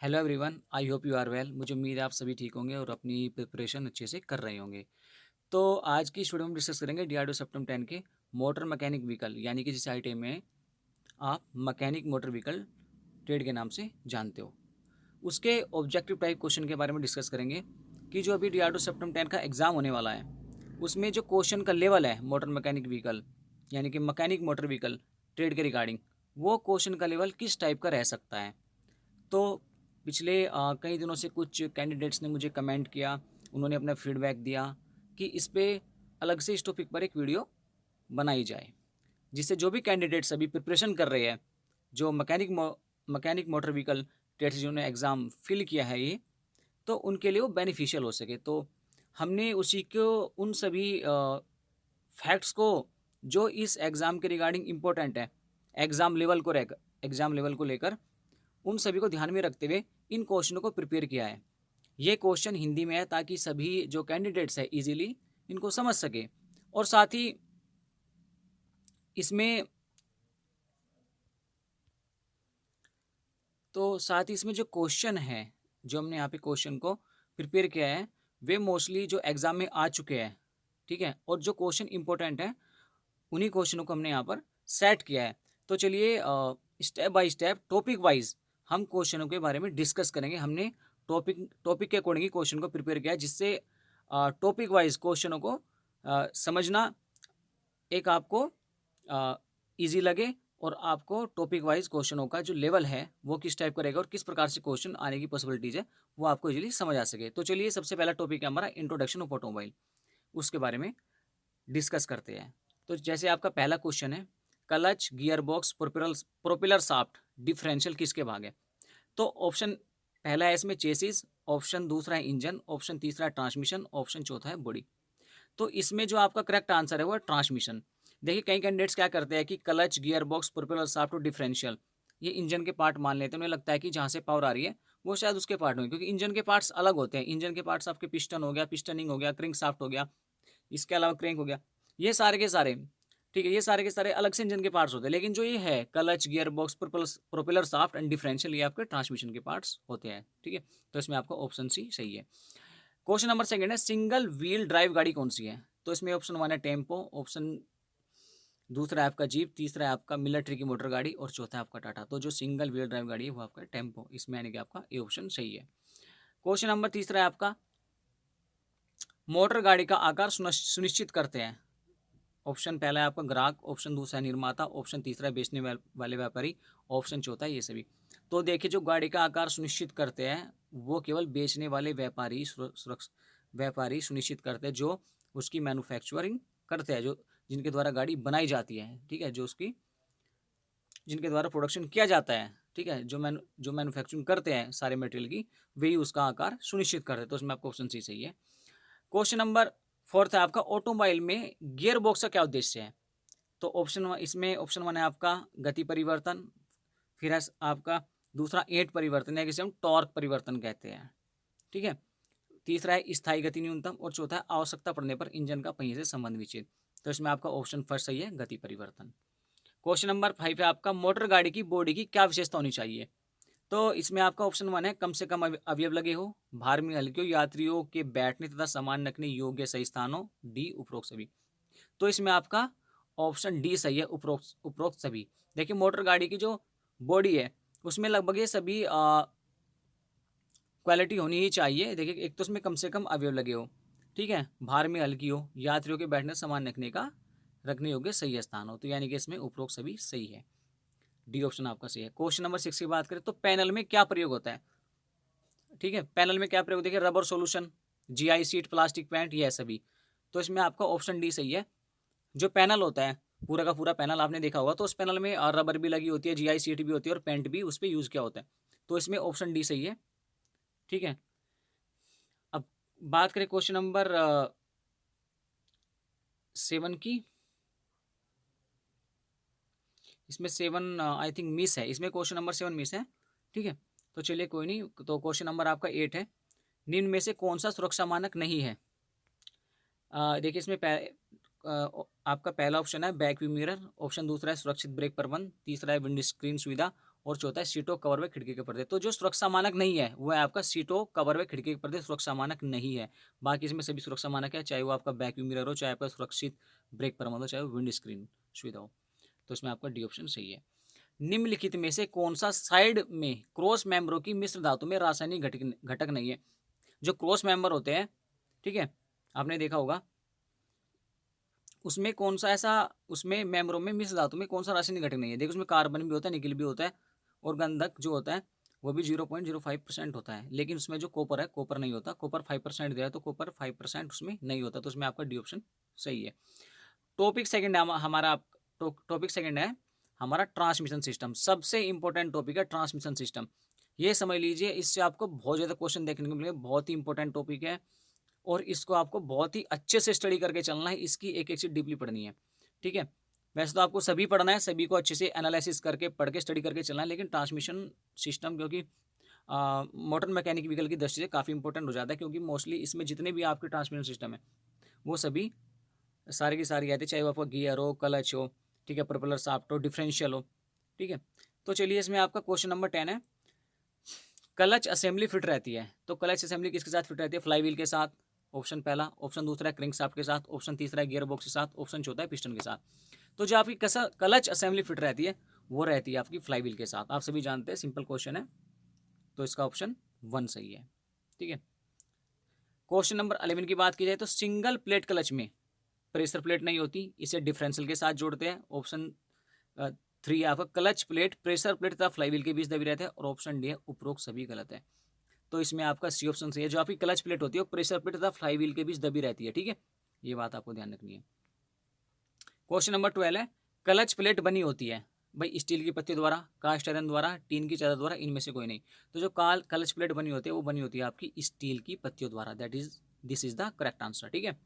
Hello everyone, I hope you are well. मुझे उम्मीद है आप सभी ठीक होंगे और अपनी प्रिपरेशन अच्छे से कर रहे होंगे। तो आज की इस वीडियो में डिस्कस करेंगे DRDO सेप्टम 10 के मोटर मैकेनिक व्हीकल, यानी कि जिस आईटी में आप मैकेनिक मोटर व्हीकल ट्रेड के नाम से जानते हो, उसके ऑब्जेक्टिव टाइप क्वेश्चन के बारे में डिस्कस करेंगे कि जो अभी DRDO सेप्टम 10 का एग्ज़ाम होने वाला है, उसमें जो क्वेश्चन का लेवल है मोटर मैकेनिक व्हीकल यानी कि मैकेनिक मोटर व्हीकल ट्रेड के रिगार्डिंग, वो क्वेश्चन का लेवल किस टाइप का रह सकता है। तो पिछले कई दिनों से कुछ कैंडिडेट्स ने मुझे कमेंट किया, उन्होंने अपना फीडबैक दिया कि इस पे अलग से इस टॉपिक पर एक वीडियो बनाई जाए, जिससे जो भी कैंडिडेट्स अभी प्रिपरेशन कर रहे हैं, जो मैकेनिक मोटर व्हीकल टेस्ट जिन्होंने एग्ज़ाम फिल किया है ये, तो उनके लिए वो बेनिफिशियल हो सके। तो हमने उसी को उन सभी फैक्ट्स को जो इस एग्ज़ाम के रिगार्डिंग इम्पोर्टेंट है, एग्ज़ाम लेवल को लेकर उन सभी को ध्यान में रखते हुए इन क्वेश्चनों को प्रिपेयर किया है। ये क्वेश्चन हिंदी में है ताकि सभी जो कैंडिडेट्स है इजीली इनको समझ सके। और इसमें साथ ही इसमें जो क्वेश्चन है, जो हमने यहाँ पे क्वेश्चन को प्रिपेयर किया है, वे मोस्टली जो एग्जाम में आ चुके हैं। ठीक है, और जो क्वेश्चन इंपॉर्टेंट है उन्हीं क्वेश्चनों को हमने यहाँ पर सेट किया है। तो चलिए step by step topic wise हम क्वेश्चनों के बारे में डिस्कस करेंगे। हमने टॉपिक टॉपिक के अकॉर्डिंग ही क्वेश्चन को प्रिपेयर किया है, जिससे टॉपिक वाइज क्वेश्चनों को समझना एक आपको इजी लगे, और आपको टॉपिक वाइज क्वेश्चनों का जो लेवल है वो किस टाइप का रहेगा और किस प्रकार से क्वेश्चन आने की पॉसिबिलिटीज है वो आपको इजीली समझ आ सके। तो चलिए सबसे पहला टॉपिक है हमारा इंट्रोडक्शन ऑफ ऑटोमोबाइल, उसके बारे में डिस्कस करते हैं। तो जैसे आपका पहला क्वेश्चन है, clutch, gear box, propeller shaft, differential किसके भाग है। तो ऑप्शन पहला है इसमें चेसिस, ऑप्शन दूसरा है इंजन, ऑप्शन तीसरा है ट्रांसमिशन, ऑप्शन चौथा है बॉडी। तो इसमें जो आपका करेक्ट आंसर है वो है ट्रांसमिशन। देखिए कई कैंडिडेट्स क्या करते हैं कि clutch, gear box, propeller shaft और डिफरेंशियल ये इंजन के पार्ट मान लेते हैं। उन्हें लगता है कि जहाँ से पावर आ रही है वो शायद उसके पार्ट होंगे, क्योंकि इंजन के पार्ट्स अलग होते हैं। इंजन के पार्ट्स आपके पिस्टन हो गया, पिस्टनिंग हो गया, क्रिंक शाफ्ट हो गया, इसके अलावा क्रैंक हो गया, ये सारे के सारे, ठीक है, ये सारे के सारे अलग से इंजन के पार्ट्स होते हैं। लेकिन जो ये है clutch, gear box, propeller shaft and differential, ये आपके ट्रांसमिशन के पार्ट्स होते हैं। ठीक है, तो इसमें आपका ऑप्शन सी सही है। क्वेश्चन नंबर सेकंड है, सिंगल व्हील ड्राइव गाड़ी कौन सी है। तो इसमें ऑप्शन वन है टेम्पो, ऑप्शन दूसरा है आपका जीप, तीसरा है आपका मिलिट्री की मोटर गाड़ी और चौथा है आपका टाटा। तो जो सिंगल व्हील ड्राइव गाड़ी है वो आपका टेम्पो, इसमें यानी कि आपका ए ऑप्शन सही है। क्वेश्चन नंबर तीसरा है आपका, मोटर गाड़ी का आकार सुनिश्चित करते हैं। ऑप्शन पहला है आपका ग्राहक, ऑप्शन दूसरा है निर्माता, ऑप्शन तीसरा है बेचने वाले व्यापारी, ऑप्शन चौथा है ये सभी। तो देखिए जो गाड़ी का आकार सुनिश्चित करते हैं वो केवल बेचने वाले व्यापारी सुनिश्चित करते हैं, जो उसकी मैन्युफैक्चरिंग करते हैं, जो जिनके द्वारा गाड़ी बनाई जाती है। ठीक है, जो उसकी जिनके द्वारा प्रोडक्शन किया जाता है। ठीक है, जो मैन्युफैक्चरिंग करते हैं सारे मटेरियल की, वही उसका आकार सुनिश्चित करते हैं। तो उसमें आपका ऑप्शन सी सही है। क्वेश्चन नंबर फोर्थ है आपका, ऑटोमोबाइल में गियर बॉक्स का क्या उद्देश्य है। तो इसमें ऑप्शन वन है आपका गति परिवर्तन, फिर है आपका दूसरा ईंट परिवर्तन या जिसे हम टॉर्क परिवर्तन कहते हैं। ठीक है, तीसरा है स्थायी गति न्यूनतम और चौथा है आवश्यकता पड़ने पर इंजन का पहिए से संबंध विच्छेद। तो इसमें आपका ऑप्शन फर्स्ट सही है, गति परिवर्तन। क्वेश्चन नंबर फाइव है आपका, मोटर गाड़ी की बॉडी की क्या विशेषता होनी चाहिए। तो इसमें आपका ऑप्शन वन है कम से कम अवयव लगे हो, भार में हल्के हो, यात्रियों के बैठने तथा सामान रखने योग्य सही स्थान हो, डी उपरोक्त सभी। तो इसमें आपका ऑप्शन डी सही है, उपरोक्त उपरोक्त सभी। देखिए मोटर गाड़ी की जो बॉडी है उसमें लगभग ये सभी क्वालिटी होनी ही चाहिए। देखिए एक तो उसमें कम से कम अवयव लगे हो, ठीक है, भार में हल्की हो, यात्रियों के बैठने सामान रखने योग्य सही स्थान हो। तो यानी कि इसमें उपरोक्त सभी सही है, डी ऑप्शन आपका सही है। क्वेश्चन नंबर सिक्स की बात करें तो पैनल में क्या प्रयोग होता है। ठीक है, पैनल में क्या प्रयोग, देखिए rubber solution, GI sheet, plastic paint, ये सभी। तो इसमें आपका ऑप्शन डी सही है। जो पैनल होता है, पूरा का पूरा पैनल आपने देखा होगा, तो उस पैनल में रबर भी लगी होती है, जीआई सीट भी होती है और पेंट भी उस पर यूज किया होता है। तो इसमें ऑप्शन डी सही है। ठीक है, अब बात करें क्वेश्चन नंबर सेवन की। इसमें सेवन आई थिंक मिस है, इसमें क्वेश्चन नंबर सेवन मिस है। ठीक है, तो चलिए कोई नहीं। तो क्वेश्चन नंबर आपका एट है, निम्न में से कौन सा सुरक्षा मानक नहीं है। देखिए इसमें आपका पहला ऑप्शन है बैक व्यू मिरर, ऑप्शन दूसरा है सुरक्षित ब्रेक प्रबंध, तीसरा है विंड स्क्रीन सुविधा, और चौथा है सीटों कवर व खिड़की के पर्दे। तो जो सुरक्षा मानक नहीं है वो है आपका सीटों कवर व खिड़की के पर्दे सुरक्षा मानक नहीं है। बाकी इसमें सभी सुरक्षा मानक है, चाहे वो आपका वैक्यूम मिरर हो, चाहे आपका सुरक्षित ब्रेक प्रबंध हो, चाहे वो विंड स्क्रीन सुविधा हो। तो इसमें आपका डी ऑप्शन सही है। निम्नलिखित में से कौन सा साइड में क्रॉस मेंबरों की मिश्र धातु में रासायनिक घटक नहीं है? जो क्रॉस मेंबर होते हैं, ठीक है, आपने देखा होगा, उसमें कौन सा ऐसा, उसमें मेंबरों में मिश्र धातु में कौन सा रासायनिक घटक नहीं है? देखो उसमें कार्बन भी होता है, निकल भी होता है, और गंधक जो होता है वो भी 0.05% होता है। लेकिन उसमें जो कॉपर है, कॉपर नहीं होता। कॉपर 5% दिया है, तो कॉपर 5% उसमें नहीं होता। तो उसमें आपका डी ऑप्शन सही है। टॉपिक सेकंड है हमारा, टॉपिक सेकंड है हमारा ट्रांसमिशन सिस्टम। सबसे इंपॉर्टेंट टॉपिक है ट्रांसमिशन सिस्टम। ये समझ लीजिए, इससे आपको बहुत ज़्यादा क्वेश्चन देखने को मिलेंगे। बहुत ही इंपॉर्टेंट टॉपिक है और इसको आपको बहुत ही अच्छे से स्टडी करके चलना है। इसकी एक एक चीज डीपली पढ़नी है, ठीक है। वैसे तो आपको सभी पढ़ना है, सभी को अच्छे से एनालिसिस करके पढ़ के स्टडी करके चलना है, लेकिन ट्रांसमिशन सिस्टम क्योंकि मोटर मैकेनिक व्हीकल की दृष्टि से काफ़ी इंपॉर्टेंट हो जाता है, क्योंकि मोस्टली इसमें जितने भी आपके ट्रांसमिशन सिस्टम है वो सभी सारी की सारी आती है, चाहे वो आपका गियर हो, क्लच हो, ठीक है, प्रोपेलर शाफ्ट हो, डिफरेंशियल हो, ठीक है। तो चलिए इसमें आपका क्वेश्चन नंबर 10 है, क्लच असेंबली फिट रहती है। तो क्लच असेंबली किसके साथ फिट रहती है? फ्लाई व्हील के साथ, ऑप्शन पहला। ऑप्शन दूसरा है क्रैंक शाफ्ट के साथ। ऑप्शन तीसरा है गियर बॉक्स के साथ। ऑप्शन चौथा है पिस्टन के साथ। तो जो आपकी क्लच असेंबली फिट रहती है वो रहती है आपकी फ्लाई व्हील के साथ। आप सभी जानते हैं, सिंपल क्वेश्चन है, तो इसका ऑप्शन 1 सही है, ठीक है। क्वेश्चन नंबर 11 की बात की जाए तो सिंगल प्लेट क्लच में प्रेशर प्लेट नहीं होती, इसे डिफरेंशियल के साथ जोड़ते हैं। ऑप्शन 3 आपका क्लच प्लेट प्रेशर प्लेट तथा फ्लाई व्हील के बीच दबी रहते हैं। और ऑप्शन डी है उपरोक्त सभी गलत है। तो इसमें आपका सी ऑप्शन सही है। जो आपकी क्लच प्लेट होती है वो प्रेशर प्लेट तथा फ्लाई व्हील के बीच दबी रहती है, ठीक है, ये बात आपको ध्यान रखनी है। क्वेश्चन नंबर 12 है, क्लच प्लेट बनी होती है भाई स्टील की पत्ती द्वारा, कास्ट आयरन द्वारा, टीन की चादर द्वारा, इनमें से कोई नहीं। तो जो क्लच प्लेट बनी होती है वो बनी होती है आपकी स्टील की पत्तियों द्वारा। This is the correct answer, ठीक है।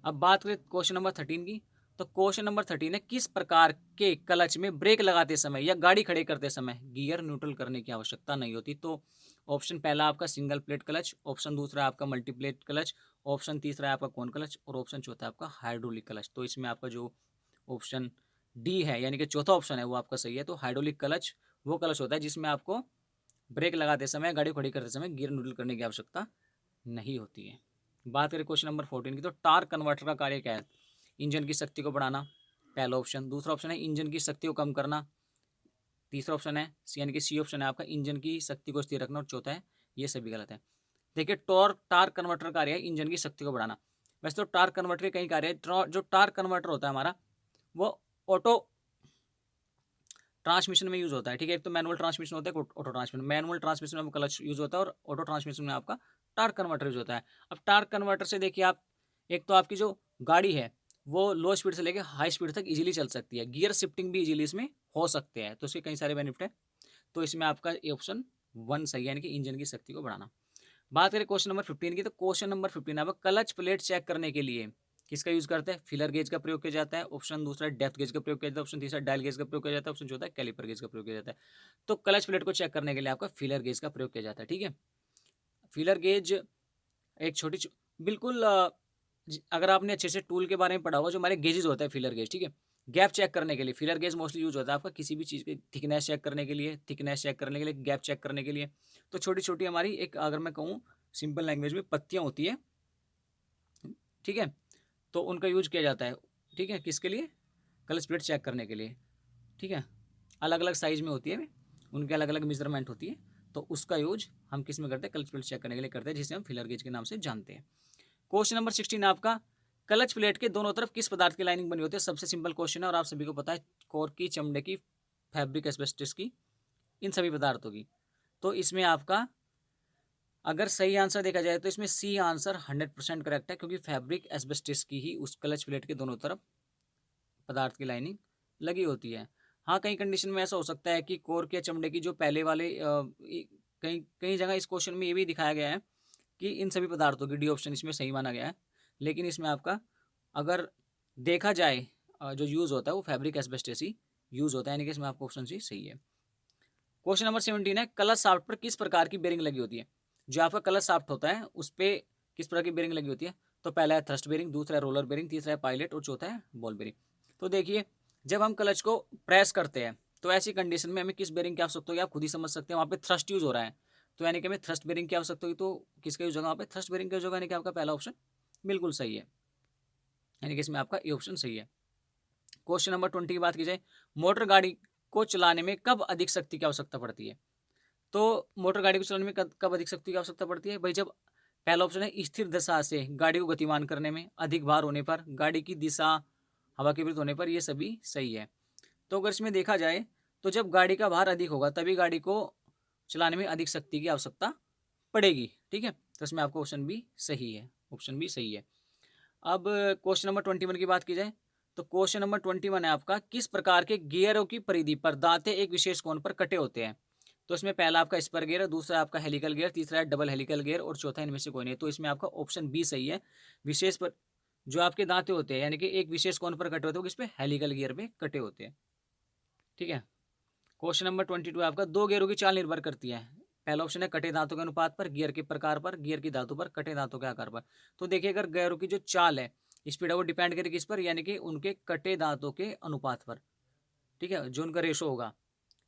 अब बात करें क्वेश्चन नंबर 13 की, तो क्वेश्चन नंबर 13 है, किस प्रकार के क्लच में ब्रेक लगाते समय या गाड़ी खड़े करते समय गियर न्यूट्रल करने की आवश्यकता नहीं होती? तो ऑप्शन पहला आपका सिंगल प्लेट क्लच, ऑप्शन दूसरा आपका मल्टी प्लेट क्लच, ऑप्शन तीसरा है आपका कॉन क्लच, और ऑप्शन चौथा आपका हाइड्रोलिक क्लच। तो इसमें आपका जो ऑप्शन डी है यानी कि चौथा ऑप्शन है वो आपका सही है। तो हाइड्रोलिक क्लच वो क्लच होता है जिसमें आपको ब्रेक लगाते समय, गाड़ी खड़ी करते समय गियर न्यूट्रल करने की आवश्यकता नहीं होती है। बात करें क्वेश्चन नंबर 14 की, तो टार्क कन्वर्टर का कार्य क्या है? इंजन की शक्ति को बढ़ाना, पहला ऑप्शन। दूसरा ऑप्शन है इंजन की शक्ति को कम करना। तीसरा ऑप्शन है यानी कि सी ऑप्शन है आपका इंजन की शक्ति को स्थिर रखना। और चौथा है, ये सभी गलत है। देखिए, टार्क कन्वर्टर कार्य है इंजन की शक्ति को बढ़ाना। वैसे तो टार्क कन्वर्टर के कई कार्य है। जो टार्क कन्वर्टर होता है हमारा वो ऑटो ट्रांसमिशन में यूज होता है, ठीक है। एक तो मैनुअल ट्रांसमिशन होता है, ऑटो ट्रांसमिशन। मैनुअल ट्रांसमिशन में क्लच यूज होता है और ऑटो ट्रांसमिशन में आपका टार्क कन्वर्टर यूज होता है। अब टार्क कन्वर्टर से देखिए आप, एक तो आपकी जो गाड़ी है वो लो स्पीड से लेकर हाई स्पीड तक इजीली चल सकती है, गियर शिफ्टिंग भी इजीली इसमें हो सकते हैं, तो इसके कई सारे बेनिफिट है। तो इसमें आपका ऑप्शन 1 सही है, यानी कि इंजन की शक्ति को बढ़ाना। बात करें क्वेश्चन नंबर 15 की, तो क्वेश्चन नंबर 15 आपका क्लच प्लेट चेक करने के लिए किसका यूज करते हैं? फिलर गेज का प्रयोग किया जाता है। ऑप्शन दूसरा डेप्थ गेज का प्रयोग किया जाता है। ऑप्शन तीसरा डायल गेज का प्रयोग किया जाता है। ऑप्शन चौथा कैलिपर गेज का प्रयोग किया जाता है। तो क्लच प्लेट को चेक करने के लिए आपका फिलर गेज का प्रयोग किया जाता है, ठीक है। फिलर गेज एक छोटी बिल्कुल अगर आपने अच्छे से टूल के बारे में पढ़ा होगा, जो हमारे गेजेस होते हैं फिलर गेज, ठीक है, गैप चेक करने के लिए फिलर गेज मोस्टली यूज होता है आपका किसी भी चीज़ की थिकनेस चेक करने के लिए, गैप चेक करने के लिए। तो छोटी छोटी हमारी एक, अगर मैं कहूँ सिंपल लैंग्वेज में, पत्तियाँ होती है, ठीक है, तो उनका यूज किया जाता है, ठीक है, किसके लिए? क्लच प्लेट चेक करने के लिए, ठीक है। अलग अलग साइज में होती है, उनके अलग अलग मेजरमेंट होती है, तो उसका यूज हम किस में करते हैं? क्लच प्लेट चेक करने के लिए करते हैं, जिसे हम फिलर गेज के नाम से जानते हैं। क्वेश्चन नंबर 16 आपका, क्लच प्लेट के दोनों तरफ किस पदार्थ की लाइनिंग बनी होती है? सबसे सिंपल क्वेश्चन है और आप सभी को पता है, कॉर्क की, चमड़े की, फैब्रिक, एस्बेस्टस की, इन सभी पदार्थों की। तो इसमें आपका अगर सही आंसर देखा जाए तो इसमें सी आंसर 100% करेक्ट है, क्योंकि फैब्रिक एस्बेस्टस की ही उस क्लच प्लेट के दोनों तरफ पदार्थ की लाइनिंग लगी होती है। हाँ, कई कंडीशन में ऐसा हो सकता है कि कॉर्क या चमड़े की जो पहले वाले कई कई जगह इस क्वेश्चन में ये भी दिखाया गया है कि इन सभी पदार्थों की, डी ऑप्शन इसमें सही माना गया है। लेकिन इसमें आपका अगर देखा जाए जो यूज़ होता है वो फैब्रिक एस्बेस्टस ही यूज़ होता है, यानी कि इसमें आपका ऑप्शन सी सही है। क्वेश्चन नंबर 17 है, क्लच शाफ्ट पर किस प्रकार की बेरिंग लगी होती है? जो आपका क्लच शाफ्ट होता है उस पर किस प्रकार की बेरिंग लगी होती है? तो पहला है थ्रस्ट बेरिंग, दूसरा है रोलर बेरिंग, तीसरा है पायलट और चौथा है बॉल बेरिंग। तो देखिए, जब हम क्लच को प्रेस करते हैं तो ऐसी कंडीशन में हमें किस बेरिंग की आवश्यकता होगी आप खुद ही समझ सकते हैं, वहाँ पे थ्रस्ट यूज हो रहा है, तो यानी कि हमें थ्रस्ट बेरिंग की आवश्यकता होगी, तो किसका यूज होगा वहाँ पे, थ्रस्ट बेरिंग का यूज होगा, यानी कि आपका पहला ऑप्शन बिल्कुल सही है, यानी कि इसमें आपका ये ऑप्शन सही है। क्वेश्चन नंबर 20 की बात की जाए, मोटर गाड़ी को चलाने में कब अधिक शक्ति की आवश्यकता पड़ती है? तो मोटर गाड़ी को चलाने में कब अधिक शक्ति की आवश्यकता पड़ती है भाई? जब पहला ऑप्शन है स्थिर दशा से गाड़ी को गतिमान करने में, अधिक भार होने पर, गाड़ी की दिशा हवा के विरुद्ध होने पर, ये सभी सही है। तो अगर इसमें देखा जाए तो जब गाड़ी का भार अधिक होगा तभी गाड़ी को चलाने में अधिक शक्ति की आवश्यकता पड़ेगी, ठीक है, तो इसमें आपका ऑप्शन भी सही है, ऑप्शन भी सही है। अब क्वेश्चन नंबर 21 की बात की जाए, तो क्वेश्चन नंबर 21 है आपका, किस प्रकार के गियरों की परिधि पर दांते एक विशेष कोण पर कटे होते हैं? तो इसमें पहला आपका स्पर गियर है, दूसरा आपका हेलिकल गियर, तीसरा है डबल हेलिकल गियर और चौथा इनमें से कोई नहीं, तो इसमें आपका ऑप्शन बी सही है। विशेष पर जो आपके दांते होते हैं यानी कि एक विशेष कोण पर कटे होते हैं वो किस पे, हेलिकल गियर पे कटे होते हैं, ठीक है। क्वेश्चन नंबर 22 आपका, दो गियरों की चाल निर्भर करती है। पहला ऑप्शन है कटे दांतों के अनुपात पर, गियर के प्रकार पर, गियर की धातु पर, कटे दांतों के आकार पर। तो देखिए अगर गियरों की जो चाल है स्पीड है वो डिपेंड करेगी किस पर, यानी कि उनके कटे दांतों के अनुपात पर, ठीक है, जो उनका रेशो होगा,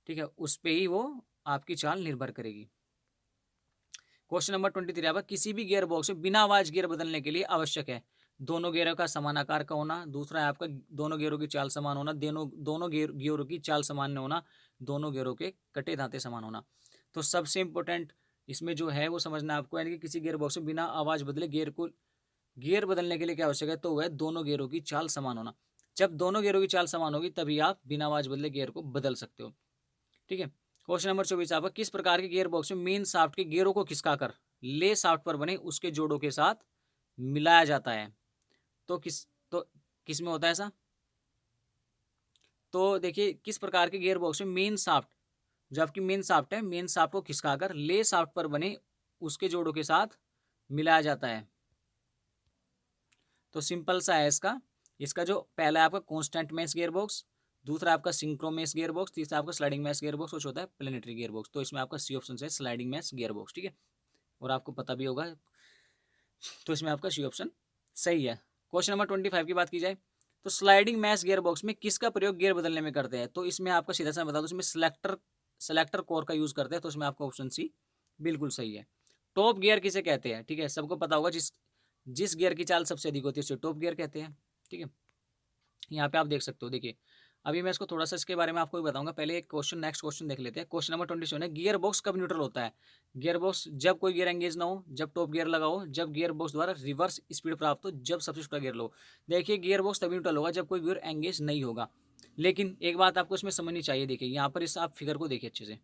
ठीक है, उस पे ही वो आपकी चाल निर्भर करेगी। क्वेश्चन नंबर 23 आपका, किसी भी गियर बॉक्स में बिना आवाज गियर बदलने के लिए आवश्यक है दोनों गियरों का समान आकार का होना, दूसरा है आपका दोनों गियरों की चाल समान होना, दोनों गियरों की चाल समान होना, दोनों गियरों के कटे दांते समान होना। तो सबसे इंपॉर्टेंट इसमें जो है वो समझना आपको, यानी कि किसी गियर बॉक्स में बिना आवाज बदले गियर बदलने के लिए क्या आवश्यक है, तो वह दोनों गियरों की चाल समान होना। जब दोनों गियरों की चाल समान होगी तभी आप बिना आवाज बदले गियर को बदल सकते हो, ठीक है। क्वेश्चन नंबर 24 आपका, किस प्रकार के गियर बॉक्स में मेन शाफ्ट के गियरों को खिसकाकर ले शाफ्ट पर बने उसके जोड़ों के साथ मिलाया जाता है? तो किस में होता है ऐसा? तो देखिए किस प्रकार के गियर बॉक्स में मेन शाफ्ट, जो आपकी मेन शाफ्ट है, मेन शाफ्ट को खिसकाकर ले शाफ्ट पर बने उसके जोड़ों के साथ मिलाया जाता है? तो सिंपल सा है इसका, इसका जो पहला है आपका कांस्टेंट मेश गियर बॉक्स, दूसरा आपका सिंक्रो मेश गियर बॉक्स, तीसरा आपका स्लाइडिंग मेश गियर बॉक्स और चौथा है प्लेनेटरी गियर बॉक्स। तो इसमें आपका सी ऑप्शन है स्लाइडिंग मेश गियर बॉक्स, ठीक है, और आपको पता भी होगा, तो इसमें आपका सी ऑप्शन सही है। क्वेश्चन नंबर 25 की बात की जाए, तो स्लाइडिंग मैश गियर बॉक्स में किसका प्रयोग गियर बदलने में करते हैं? तो इसमें आपका सीधा सा बता दो, इसमें सेलेक्टर कोर का यूज करते हैं, तो इसमें आपका ऑप्शन सी बिल्कुल सही है। टॉप गियर किसे कहते हैं? ठीक है, सबको पता होगा, जिस जिस गियर की चाल सबसे अधिक होती है उसे टॉप गियर कहते हैं, ठीक है। यहाँ पे आप देख सकते हो, देखिए अभी मैं इसको थोड़ा सा इसके बारे में आपको भी बताऊंगा, पहले एक क्वेश्चन नेक्स्ट क्वेश्चन देख लेते हैं। क्वेश्चन नंबर 27 है, गियर बॉक्स कब न्यूट्रल होता है? गियर बॉक्स जब कोई गियर एंगेज ना हो, जब टॉप गियर लगा हो, जब गियर बॉक्स द्वारा रिवर्स स्पीड प्राप्त हो, जब सबसे छोटा गियर लो। देखिए गियर बॉक्स तभी न्यूट्रल होगा जब कोई गियर एंगेज नहीं होगा, लेकिन एक बात आपको इसमें समझनी चाहिए, देखिए यहाँ पर इस आप फिगर को देखिए अच्छे से,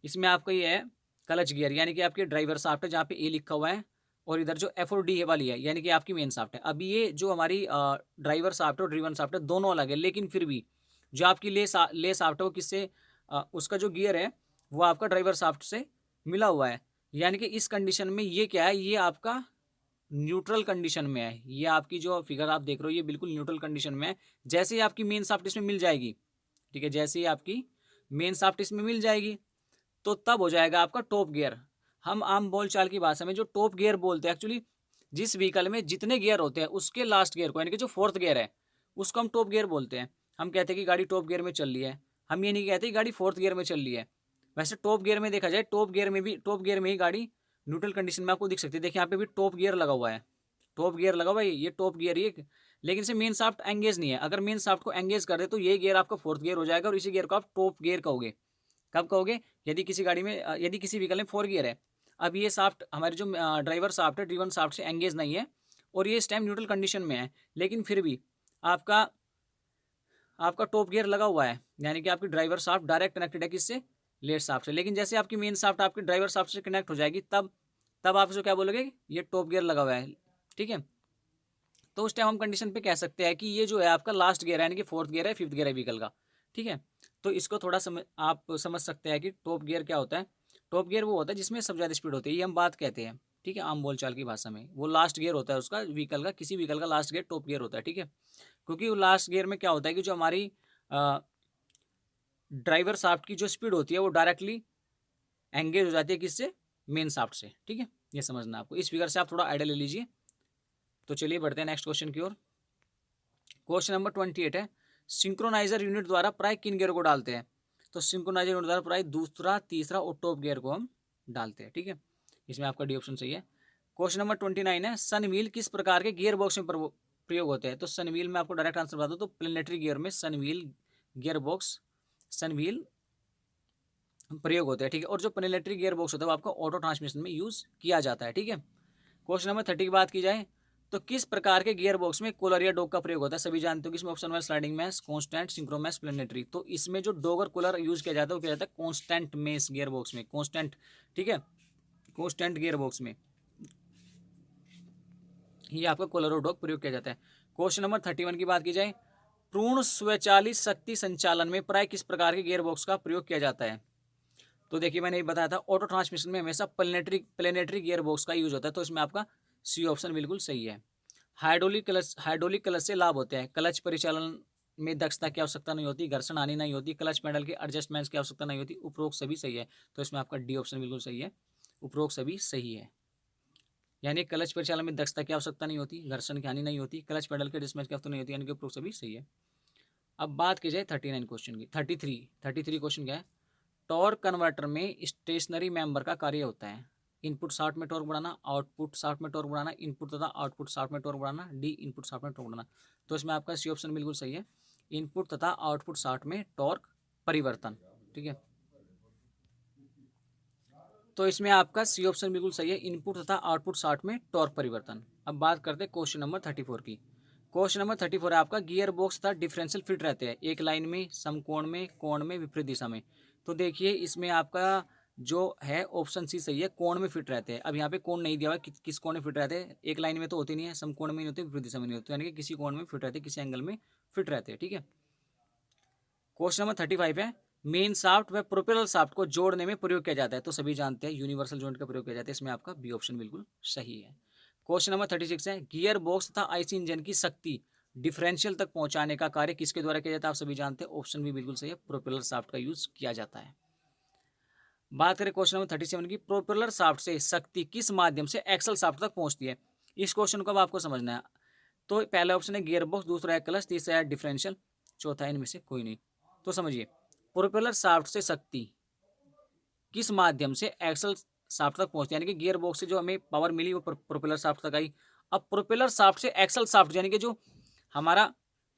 इसमें आपका ये है क्लच गियर, यानी कि आपकी ड्राइवर शाफ्ट है जहाँ पे ए लिखा हुआ है, और इधर जो एफ और डी वाली है यानी कि आपकी मेन शाफ्ट है। अभी ये जो हमारी ड्राइवर शाफ्ट है और ड्रिवन शाफ्ट है दोनों अलग है, लेकिन फिर भी जो आपकी ले शाफ्ट है वो किससे, उसका जो गियर है वो आपका ड्राइवर शाफ्ट से मिला हुआ है, यानी कि इस कंडीशन में ये क्या है, ये आपका न्यूट्रल कंडीशन में है। ये आपकी जो फिगर आप देख रहे हो ये बिल्कुल न्यूट्रल कंडीशन में है। जैसे ही आपकी मेन शाफ्ट इसमें मिल जाएगी, ठीक है, जैसे ही आपकी मेन शाफ्ट इसमें मिल जाएगी तो तब हो जाएगा आपका टॉप गियर। हम आम बोलचाल की भाषा में जो टॉप गियर बोलते हैं, एक्चुअली जिस व्हीकल में जितने गियर होते हैं उसके लास्ट गियर को, यानी कि जो फोर्थ गियर है उसको हम टॉप गियर बोलते हैं। हम कहते हैं कि गाड़ी टॉप गियर में चल रही है, हम ये नहीं कहते कि गाड़ी फोर्थ गियर में चल रही है। वैसे टॉप गियर में देखा जाए, टॉप गियर में ही गाड़ी न्यूट्रल कंडीशन में आपको दिख सकती है। देखिए यहाँ पे भी टॉप गियर लगा हुआ है, टॉप गियर लगा हुआ है, ये टॉप गियर ही है, लेकिन इसे मेन शाफ्ट एंगेज नहीं है। अगर मेन शाफ्ट को एंगेज कर दे तो ये गियर आपका फोर्थ गियर हो जाएगा और इसी गियर को आप टॉप गियर कहोगे। कब कहोगे? यदि किसी गाड़ी में यदि किसी व्हीकल में 4 गियर है, अब ये शाफ्ट हमारे जो ड्राइवर शाफ्ट है ड्रिवन शाफ्ट से एंगेज नहीं है और ये इस टाइम न्यूट्रल कंडीशन में है, लेकिन फिर भी आपका आपका टॉप गियर लगा हुआ है, यानी कि आपकी ड्राइवर शाफ्ट डायरेक्ट कनेक्टेड है किससे? लेट शाफ्ट से। लेकिन जैसे आपकी मेन शाफ्ट आपकी ड्राइवर शाफ्ट से कनेक्ट हो जाएगी तब तब आप इसको क्या बोलोगे? ये टॉप गियर लगा हुआ है, ठीक है। तो उस टाइम हम कंडीशन पे कह सकते हैं कि ये जो है आपका लास्ट गियर है, यानी कि फोर्थ गियर है, फिफ्थ गियर है व्हीकल का, ठीक है। तो इसको थोड़ा आप समझ सकते हैं कि टॉप गियर क्या होता है। टॉप गियर वो होता है जिसमें सबसे ज़्यादा स्पीड होती है, ये हम बात कहते हैं, ठीक है, आम बोलचाल की भाषा में। वो लास्ट गियर होता है उसका व्हीकल का, किसी व्हीकल का लास्ट गियर टॉप गियर होता है, ठीक है। क्योंकि वो लास्ट गियर में क्या होता है कि जो हमारी ड्राइवर शाफ्ट की जो स्पीड होती है वो डायरेक्टली एंगेज हो जाती है किससे? मेन शाफ्ट से, ठीक है। ये समझना आपको, इस फिगर से आप थोड़ा आइडिया ले लीजिए। तो चलिए बढ़ते हैं नेक्स्ट क्वेश्चन की ओर। क्वेश्चन नंबर 28 है, सिंक्रोनाइजर यूनिट द्वारा प्राय किन गियर को डालते हैं? तो सिंक्रोनाइजेशन मोटर द्वारा प्राय दूसरा, तीसरा और टॉप गियर को हम डालते हैं। ठीक है, इसमें आपका डी ऑप्शन सही है। क्वेश्चन नंबर 29 है, सन व्हील किस प्रकार के गियर बॉक्स में प्रयोग होते हैं? तो सन व्हील में आपको डायरेक्ट आंसर बता दो, तो प्लेनेटरी गियर में सन व्हील गियर बॉक्स, सन व्हील प्रयोग होते हैं। ठीक है, और जो प्लेनेटरी गियर बॉक्स होता है वो आपका ऑटो ट्रांसमिशन में यूज किया जाता है। ठीक है, क्वेश्चन नंबर 30 की बात की जाए तो किस प्रकार के गियर बॉक्स में कूलर या डॉग का प्रयोग होता है? सभी जानते हो कि इसमें option 1 sliding mesh, constant, synchromesh, planetary. तो इसमें जो डॉग और कूलर यूज किया जाता है वो किया जाता है कांस्टेंट मैश गियर बॉक्स में, कांस्टेंट। ठीक है, कांस्टेंट गियर बॉक्स में ये आपका कूलर और डॉग प्रयोग किया जाता है। क्वेश्चन नंबर 31 की बात की जाए, पूर्ण स्वचालित शक्ति संचालन में प्राय किस प्रकार के गियर बॉक्स का प्रयोग किया जाता है? तो देखिए मैंने ये बताया था, ऑटो ट्रांसमिशन में हमेशा प्लेनेटरी गियर बॉक्स का यूज होता है। तो इसमें आपका सी ऑप्शन बिल्कुल सही है। हाइड्रोलिक क्लच से लाभ होते हैं, क्लच परिचालन में दक्षता की आवश्यकता नहीं होती, घर्षण हानि नहीं होती, क्लच पैडल के एडजस्टमेंट्स की आवश्यकता नहीं होती, उपरोक्त सभी सही है। तो इसमें आपका डी ऑप्शन बिल्कुल सही है, उपरोक्त सभी सही है। यानी क्लच परिचालन में दक्षता की आवश्यकता नहीं होती, घर्षण की हानि नहीं होती, क्लच पैडल के एडजस्टमेंट की आवश्यकता नहीं होती, यानी कि उपरोक्त सभी सही है। अब बात की जाए 39 क्वेश्चन की, 33 क्वेश्चन क्या है? टॉर्क कन्वर्टर में स्टेशनरी मेंबर का कार्य होता है, इनपुट शाफ्ट में टॉर्क बढ़ाना, आउटपुट शाफ्ट में टॉर्क बढ़ाना, इनपुट तथा आउटपुट शाफ्ट में टॉर्क बढ़ाना, डी इनपुट शाफ्ट में टॉर्क बढ़ाना। तो इसमें आपका सी ऑप्शन बिल्कुल सही है, इनपुट तथा आउटपुट शाफ्ट में टॉर्क परिवर्तन। ठीक है, तो इसमें आपका सी ऑप्शन बिल्कुल सही है, इनपुट तथा आउटपुट शाफ्ट में टॉर्क परिवर्तन। अब बात करते हैं क्वेश्चन नंबर 34 की। क्वेश्चन नंबर 34 है आपका, गियर बॉक्स तथा डिफरेंशियल फिट रहते हैं एक लाइन में, समकोण में, कोण में, विपरीत दिशा में। तो देखिए इसमें आपका जो है ऑप्शन सी सही है, कोण में फिट रहते हैं। अब यहाँ पे कोण नहीं दिया हुआ किस कोण में फिट रहते हैं, एक लाइन में तो होती नहीं है, समकोण में नहीं होते, विपरीत दिशा में नहीं होते, यानी कि किसी कोण में फिट रहते हैं, किसी एंगल में फिट रहते हैं। ठीक है, क्वेश्चन नंबर 35 है, मेन शाफ्ट व प्रोपेलर शाफ्ट को जोड़ने में प्रयोग किया जाता है। तो सभी जानते हैं यूनिवर्सल जॉइंट का प्रयोग किया जाता है, इसमें आपका बी ऑप्शन बिल्कुल सही है। क्वेश्चन नंबर 36 है, गियर बॉक्स तथा आईसी इंजन की शक्ति डिफरेंशियल तक पहुंचाने का कार्य किसके द्वारा किया जाता है? आप सभी जानते हैं, ऑप्शन भी बिल्कुल सही है, प्रोपेलर शाफ्ट का यूज किया जाता है। बात करें क्वेश्चन नंबर 37 की, प्रोपेलर शाफ्ट से शक्ति किस माध्यम से एक्सल शाफ्ट तक पहुंचती है? इस क्वेश्चन को अब आपको समझना है। तो पहला ऑप्शन है गियर बॉक्स, दूसरा है क्लच, तीसरा है डिफरेंशियल, चौथा इनमें से कोई नहीं। तो समझिए, प्रोपेलर शाफ्ट से शक्ति किस माध्यम से एक्सल शाफ्ट तक पहुंचती है, यानी कि गियर बॉक्स से जो हमें पावर मिली वो प्रोपेलर शाफ्ट तक आई। अब प्रोपेलर शाफ्ट से एक्सल शाफ्ट, यानी कि जो हमारा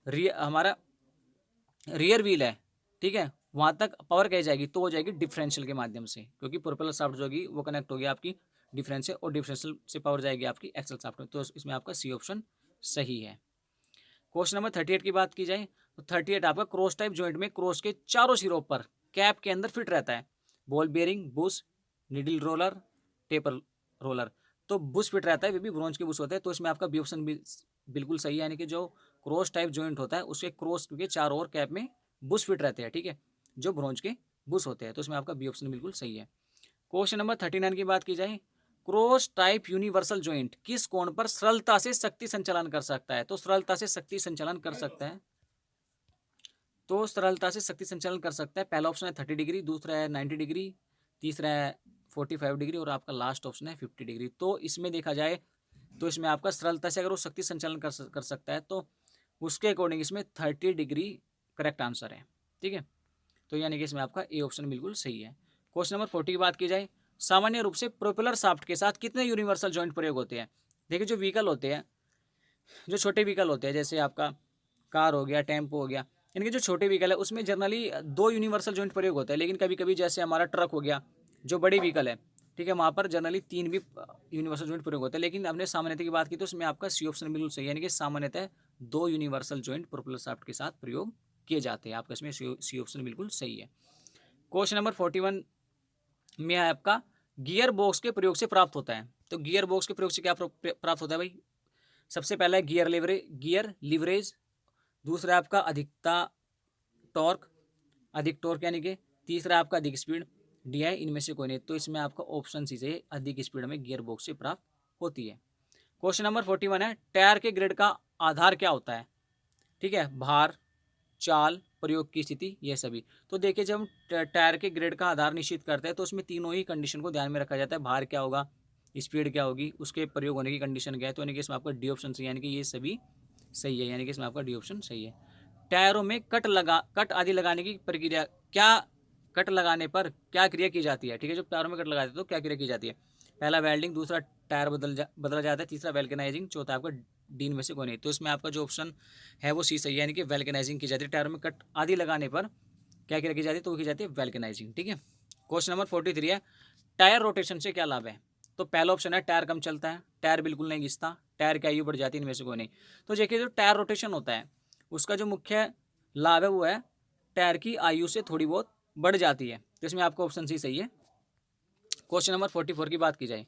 रियर व्हील है, ठीक है, वहां तक पावर कही जाएगी, तो हो जाएगी डिफरेंशियल के माध्यम से, क्योंकि प्रोपेलर शाफ्ट जो होगी वो कनेक्ट होगी आपकी डिफरेंशियल, और डिफरेंशियल से पावर जाएगी आपकी एक्सल शाफ्ट में। तो इसमें आपका सी ऑप्शन सही है। क्वेश्चन नंबर 38 की बात की जाए तो 38 आपका क्रॉस टाइप जॉइंट में क्रॉस के चारों सिरों पर कैप के अंदर फिट रहता है, ball bearing, Bush, needle roller, taper roller. तो बुश फिट रहता है, वे भी ब्रोंज के बुश होते हैं। तो इसमें आपका बी ऑप्शन बिल्कुल सही है, यानी कि जो क्रॉस टाइप जॉइंट होता है उसके क्रॉस के चारों ओर कैप में बुश फिट रहते हैं, ठीक है, जो ब्रोंज के बुश होते हैं। तो इसमें आपका बी ऑप्शन बिल्कुल सही है। क्वेश्चन नंबर 39 की बात की जाए, क्रॉस टाइप यूनिवर्सल जॉइंट किस कोण पर सरलता से शक्ति संचालन कर सकता है? तो सरलता से शक्ति संचालन कर सकता है, तो सरलता से शक्ति संचालन कर सकता है। पहला ऑप्शन है 30 डिग्री, दूसरा है 90 डिग्री, तीसरा है 45 डिग्री, और आपका लास्ट ऑप्शन है 50 डिग्री। तो इसमें देखा जाए तो इसमें आपका सरलता से अगर वो शक्ति संचालन कर सकता है तो उसके अकॉर्डिंग इसमें 30 डिग्री करेक्ट आंसर है। ठीक है, तो यानी कि इसमें आपका ए ऑप्शन बिल्कुल सही है। क्वेश्चन नंबर 40 की बात की जाए, सामान्य रूप से प्रोपेलर शाफ्ट के साथ कितने यूनिवर्सल जॉइंट प्रयोग होते हैं? देखिए जो व्हीकल होते हैं, जो छोटे व्हीकल होते हैं, जैसे आपका कार हो गया, टेम्पो हो गया, इनके जो छोटे व्हीकल है उसमें जनरली 2 यूनिवर्सल जॉइंट प्रयोग होता है। लेकिन कभी कभी जैसे हमारा ट्रक हो गया, जो बड़ी व्हीकल है, ठीक है, वहाँ पर जनरली 3 भी यूनिवर्सल जॉइंट प्रयोग होता है। लेकिन हमने सामान्यतः की बात की तो उसमें आपका सी ऑप्शन बिल्कुल सही है, यानी कि सामान्यतः 2 यूनिवर्सल जॉइंट प्रोपेलर शाफ्ट के साथ प्रयोग किए जाते हैं। आपका इसमें सी ऑप्शन बिल्कुल सही है। क्वेश्चन नंबर 41 में आपका गियर बॉक्स के प्रयोग से प्राप्त होता है। तो गियर बॉक्स के प्रयोग से क्या प्राप्त होता है भाई? सबसे पहला है गियर लीवरेज, दूसरा आपका अधिक टॉर्क यानी कि, तीसरा आपका अधिक स्पीड, डी है इनमें से कोई नहीं। तो इसमें आपका ऑप्शन सी से अधिक स्पीड में गियर बॉक्स से प्राप्त होती है। क्वेश्चन नंबर 41 है, टायर के ग्रेड का आधार क्या होता है? ठीक है, भार, चाल, प्रयोग की स्थिति, ये सभी। तो देखिए जब हम टायर के ग्रेड का आधार निश्चित करते हैं तो उसमें तीनों ही कंडीशन को ध्यान में रखा जाता है, भार क्या होगा, स्पीड क्या होगी, उसके प्रयोग होने की कंडीशन क्या है। तो यानी कि इसमें आपका डी ऑप्शन सही, यानी कि ये सभी सही है, यानी कि इसमें आपका डी ऑप्शन सही है। टायरों में कट आदि लगाने की प्रक्रिया क्या कट लगाने पर क्या क्रिया की जाती है, ठीक है, जब टायरों में कट लगाते हैं तो क्या क्रिया की जाती है। पहला वेल्डिंग, दूसरा टायर बदला जाता है, तीसरा वेल्केनाइजिंग, चौथा आपका डीन में से कोई नहीं। तो इसमें आपका जो ऑप्शन है वो सी सही है, यानी कि वेल्केनाइजिंग की जाती है। टायरों में कट आदि लगाने पर क्या क्रिया की जाती है, तो वो की जाती है वेल्केनाइजिंग, ठीक है। क्वेश्चन नंबर 43 है, टायर रोटेशन से क्या लाभ है। तो पहला ऑप्शन है टायर कम चलता है, टायर बिल्कुल नहीं घिसता, टायर की आयु बढ़ जाती है, इनमें से कोई नहीं। तो देखिए जो टायर रोटेशन होता है उसका जो मुख्य लाभ है वो है टायर की आयु से थोड़ी बहुत बढ़ जाती है। तो इसमें आपका ऑप्शन सी सही है। क्वेश्चन नंबर 44 की बात की जाए,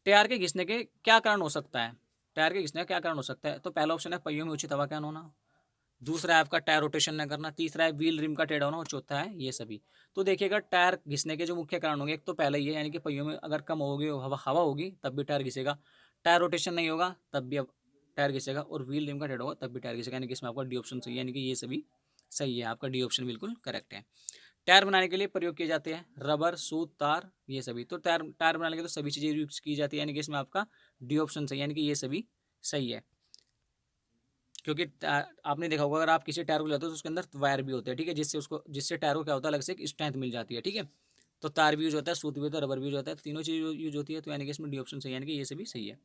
टायर के घिसने के क्या कारण हो सकता है। टायर के घिसने का क्या कारण हो सकता है, तो पहला ऑप्शन है पहियों में उचित हवा का न होना, दूसरा है आपका टायर रोटेशन न करना, तीसरा है व्हील रिम का टेढ़ा होना और चौथा है ये सभी। तो देखिएगा टायर घिसने के जो मुख्य कारण होंगे, एक तो पहले ये यानी कि पहियों में अगर कम होगी हवा होगी तब भी टायर घिसेगा, टायर रोटेशन नहीं होगा तब भी अब टायर घिसेगा, और व्हील रिम का टेढ़ा होगा तब भी टायर घिसेगा, यानी कि इसमें आपका डी ऑप्शन सही है, यानी कि ये सभी सही है, आपका डी ऑप्शन बिल्कुल करेक्ट है। टायर बनाने के लिए प्रयोग किए जाते हैं रबर, सूत, तार, ये सभी। तो टायर टायर बनाने के तो सभी चीजें यूज की जाती है, यानी कि इसमें आपका डी ऑप्शन सही है, यानी कि ये सभी सही है। क्योंकि आपने देखा होगा अगर आप किसी टायर को लेते हो तो उसके अंदर वायर भी होते हैं, ठीक है, जिससे टायर को क्या होता है अलग से एक स्ट्रेंथ मिल जाती है, ठीक है। तो तार भी यूज होता है, सूत भी होता है, रबर भी यूज होता है, तीनों चीज यूज होती है, तो यानी कि इसमें डी ऑप्शन सही है, यानी कि ये सभी सही है।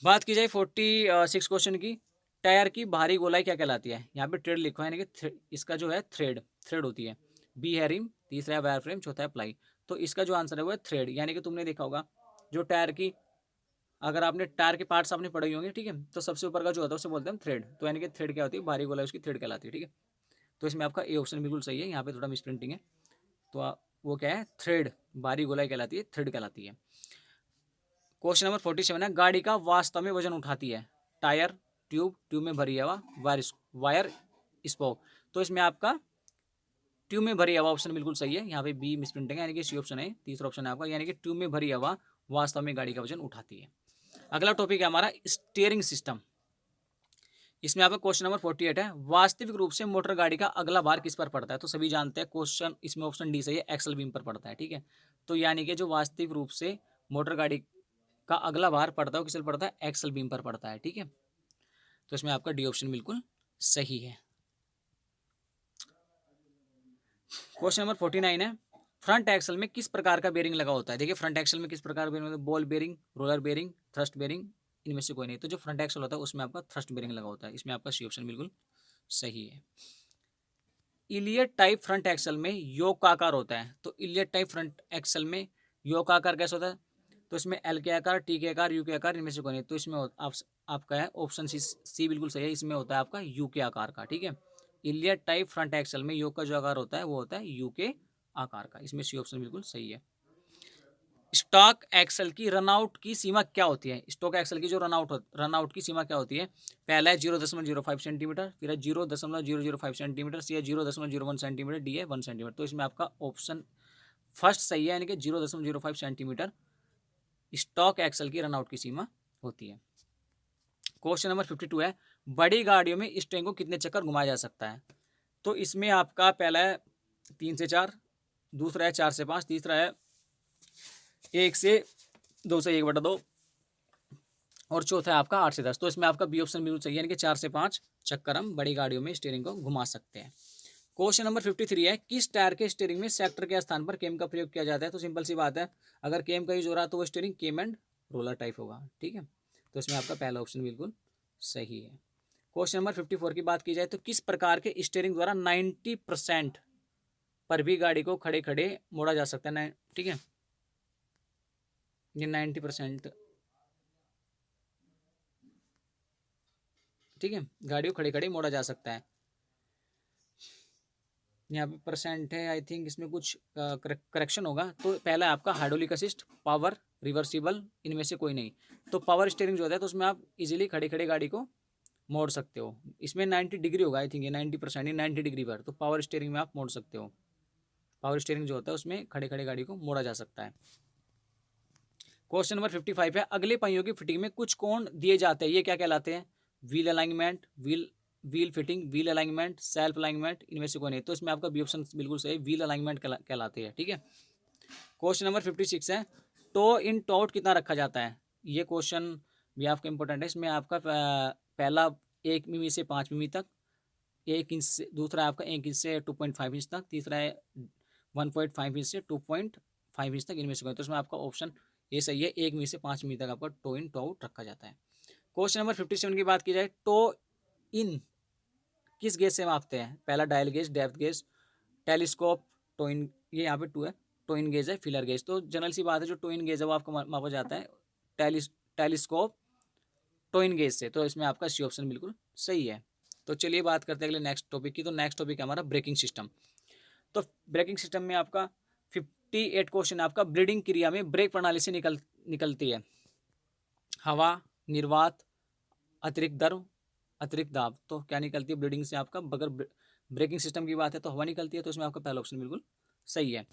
बात की जाए 46 क्वेश्चन की, टायर की बाहरी गोलाई क्या कहलाती है। यहाँ पे ट्रेड लिखा है, यानी कि इसका जो है थ्रेड थ्रेड होती है। बी है रिम, तीसरा है वायर फ्रेम, चौथा है प्लाई। तो इसका जो आंसर है वो है थ्रेड, यानी कि तुमने देखा होगा जो टायर की, अगर आपने टायर के पार्ट्स आपने पढ़े होंगे, ठीक है, तो सबसे ऊपर का जो होता है उसे बोलते हैं थ्रेड। तो यानी कि थ्रेड क्या होती है, बाहरी गोलाई उसकी थ्रेड कहलाती है, ठीक है। तो इसमें आपका ए ऑप्शन बिल्कुल सही है, यहाँ पे थोड़ा मिस प्रिंटिंग है, तो वो क्या है, थ्रेड, बाहरी गोलाई कहलाती है, थ्रेड कहलाती है। क्वेश्चन नंबर 47 है, गाड़ी का वास्तव में वजन उठाती है टायर, ट्यूब में भरी हवा, वायर स्पोक। तो इसमें आपका ट्यूब में भरी हवा ऑप्शन बिल्कुल सही है, यहाँ पे बी मिस प्रिंटिंग है, यानी कि सी ऑप्शन है, तीसरा ऑप्शन है आपका, यानी कि ट्यूब में भरी हवा वास्तव में गाड़ी का वजन उठाती है। अगला टॉपिक है हमारा स्टीयरिंग सिस्टम। इसमें आपका क्वेश्चन नंबर 48 है, वास्तविक रूप से मोटर गाड़ी का अगला भार किस पर पड़ता है। तो सभी जानते हैं क्वेश्चन, इसमें ऑप्शन डी सही है, एक्सल बीम पर पड़ता है, ठीक है। तो यानी कि जो वास्तविक रूप से मोटर गाड़ी का अगला भार पड़ता है वो किस पर पड़ता है, एक्सल बीम पर पड़ता है, ठीक है। तो इसमें आपका डी ऑप्शन बिल्कुल सही है। क्वेश्चन नंबर 49 है, फ्रंट एक्सल में किस प्रकार का बेरिंग लगा होता है। देखिए फ्रंट एक्सल में किस प्रकार का bearing, ball bearing, roller bearing, thrust bearing, इनमें से कोई नहीं। तो जो फ्रंट एक्सल होता है उसमें आपका थ्रस्ट बेरिंग लगा होता है, इसमें आपका सी ऑप्शन बिल्कुल सही है। इलियट टाइप फ्रंट एक्सल में योग का आकार होता है। तो इलियट टाइप फ्रंट एक्सल में योग का आकार कैसा होता है, तो इसमें एल के आकार, टी के आकार, यू के आकार, इनमें से कोई नहीं। तो इसमें आपका है ऑप्शन सी बिल्कुल सही है, इसमें होता है आपका यू के आकार का, ठीक है। इलियट टाइप फ्रंट एक्सल में योग का जो आकार होता है वो होता है यू के आकार का, इसमें सी ऑप्शन बिल्कुल सही है। स्टॉक एक्सल की रनआउट की सीमा क्या होती है। स्टॉक एक्सल की जो रनआउट की सीमा क्या होती है, पहला है 0.05 सेंटीमीटर, फिर है 0.005 सेंटीमीटर, सी है 0.01 सेंटीमीटर, डी है 1 सेंटीमीटर। तो इसमें आपका ऑप्शन फर्स्ट सही है, यानी कि 0.05 सेंटीमीटर स्टॉक एक्सल की रनआउट की सीमा होती है। क्वेश्चन नंबर 52 है, बड़ी गाड़ियों में स्टेयरिंग को कितने चक्कर घुमाया जा सकता है। तो इसमें आपका पहला है 3 से 4, दूसरा है 4 से 5, तीसरा है 1 से 2 से 1/2 और चौथा है आपका 8 से 10। तो इसमें आपका बी ऑप्शन बिल्कुल सही है, यानी कि 4 से 5 चक्कर हम बड़ी गाड़ियों में स्टीयरिंग को घुमा सकते हैं। क्वेश्चन नंबर 53 है, किस टायर के स्टीयरिंग में सेक्टर के स्थान पर केम का प्रयोग किया जाता है। तो सिंपल सी बात है, अगर केम का यूज हो रहा है तो वो steering came and roller type होगा, ठीक है। तो इसमें आपका पहला ऑप्शन बिल्कुल सही है। क्वेश्चन नंबर 54 की बात की जाए तो किस प्रकार के स्टीयरिंग द्वारा 90% पर भी गाड़ी को खड़े खड़े मोड़ा जा सकता है, ठीक है, ये 90%, ठीक है, गाड़ी को खड़े खड़े मोड़ा जा सकता है। यहाँ पे परसेंट है, आई थिंक इसमें कुछ करेक्शन होगा। तो पहला है आपका हाइड्रोलिक असिस्ट, पावर, रिवर्सिबल, इनमें से कोई नहीं। तो पावर स्टीयरिंग जो होता है तो उसमें आप इजीली खड़े खड़े गाड़ी को मोड़ सकते हो, इसमें 90 डिग्री होगा, आई थिंक ये 90% ही 90 डिग्री पर। तो पावर स्टीयरिंग में आप मोड़ सकते हो, पावर स्टीयरिंग जो होता है उसमें खड़े खड़े गाड़ी को मोड़ा जा सकता है। क्वेश्चन नंबर 55 है, अगले पहियों की फिटिंग में कुछ कोण दिए जाते हैं, ये क्या कहलाते हैं। Wheel alignment, wheel fitting, wheel alignment, self alignment, इनमें से कोई नहीं। तो इसमें आपका बी ऑप्शन बिल्कुल सही है, व्हील अलाइनमेंट कहलाते हैं, ठीक है। क्वेश्चन नंबर 56 है, टो इन टॉट कितना रखा जाता है। ये क्वेश्चन भी आपका इंपॉर्टेंट है। इसमें आपका पहला 1 मिमी से 5 मिमी तक, 1 इंच से, दूसरा आपका 1 इंच से 2.5 इंच तक, तीसरा है 1.5 इंच से 2.5 इंच तक इनमें से कोई, तो इसमें आपका ऑप्शन ये सही है। 1 मीटर से 5 मीटर तक आपका टो इन टो आउट रखा जाता है। क्वेश्चन नंबर 57 की बात की जाए, टो इन किस गेज से मापते हैं? पहला dial gauge, depth gauge, telescope, toe in, ये यहाँ पे टू है, टो इन गेज है, फिलर गेज। तो जनरल सी बात है, जो टो इन गेज है वो आपको मापा जाता है टेलीस्कोप टो इन गेज से, तो इसमें आपका सी ऑप्शन बिल्कुल सही है। तो चलिए बात करते हैं अगले नेक्स्ट टॉपिक की। तो नेक्स्ट टॉपिक है हमारा ब्रेकिंग सिस्टम। तो ब्रेकिंग सिस्टम में आपका 58 क्वेश्चन आपका ब्रीडिंग क्रिया में ब्रेक प्रणाली से निकलती है हवा, निर्वात, अतिरिक्त दर, अतिरिक्त दाब। तो क्या निकलती है ब्रीडिंग से आपका? अगर ब्रेकिंग सिस्टम की बात है तो हवा निकलती है, तो इसमें आपका पहला ऑप्शन बिल्कुल सही है।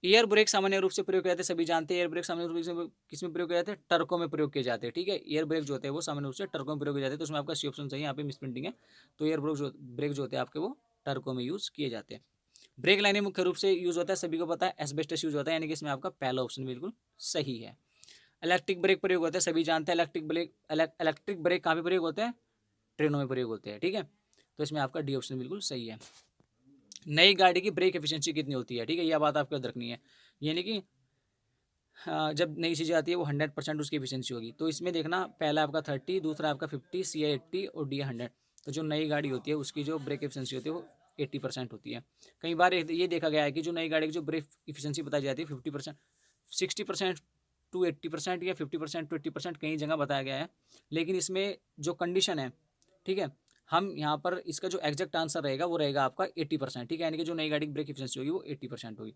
एयर ब्रेक सामान्य रूप से प्रयोग किए जाते हैं, सभी जानते हैं एयर ब्रेक सामान्य रूप से किस में प्रयोग किए जाते हैं? ट्रकों में प्रयोग किए जाते हैं। ठीक है, एयर ब्रेक जो होते हैं वो सामान्य रूप से ट्रकों में प्रयोग किए जाते हैं, तो उसमें आपका सी ऑप्शन सही है। यहाँ पे मिस प्रिंटिंग है, तो एयर ब्रेक जो होते हैं आपके वो ट्रकों में यूज किए जाते हैं। ब्रेक लाइनें मुख्य रूप से यूज होता है, सभी को पता है, एस्बेस्टस यूज होता है, यानी कि इसमें आपका पहला ऑप्शन बिल्कुल सही है। इलेक्ट्रिक ब्रेक प्रयोग होता है, सभी जानते हैं इलेक्ट्रिक ब्रेक कहाँ पे प्रयोग होते हैं? ट्रेनों में प्रयोग होते हैं। ठीक है, तो इसमें आपका डी ऑप्शन बिल्कुल सही है। नई गाड़ी की ब्रेक एफिशिएंसी कितनी होती है? ठीक है, यह बात आपको याद रखनी है, यानी कि जब नई चीज़ें आती है वो 100% उसकी एफिशिएंसी होगी। तो इसमें देखना, पहला आपका 30, दूसरा आपका 50, सी 80 और डी 100। तो जो नई गाड़ी होती है उसकी जो ब्रेक एफिशिएंसी होती है वो 80% होती है। कई बार ये देखा गया है कि जो नई गाड़ी की जो ब्रेक एफिशिएंसी बताई जाती है 50%, 60% टू 80% या 50% टू 80%, कई जगह बताया गया है। लेकिन इसमें जो कंडीशन है, ठीक है, हम यहाँ पर इसका जो एग्जैक्ट आंसर रहेगा वो रहेगा आपका 80%। ठीक है, यानी कि जो नई गाड़ी की ब्रेक एफिशिएंसी होगी वो 80% होगी।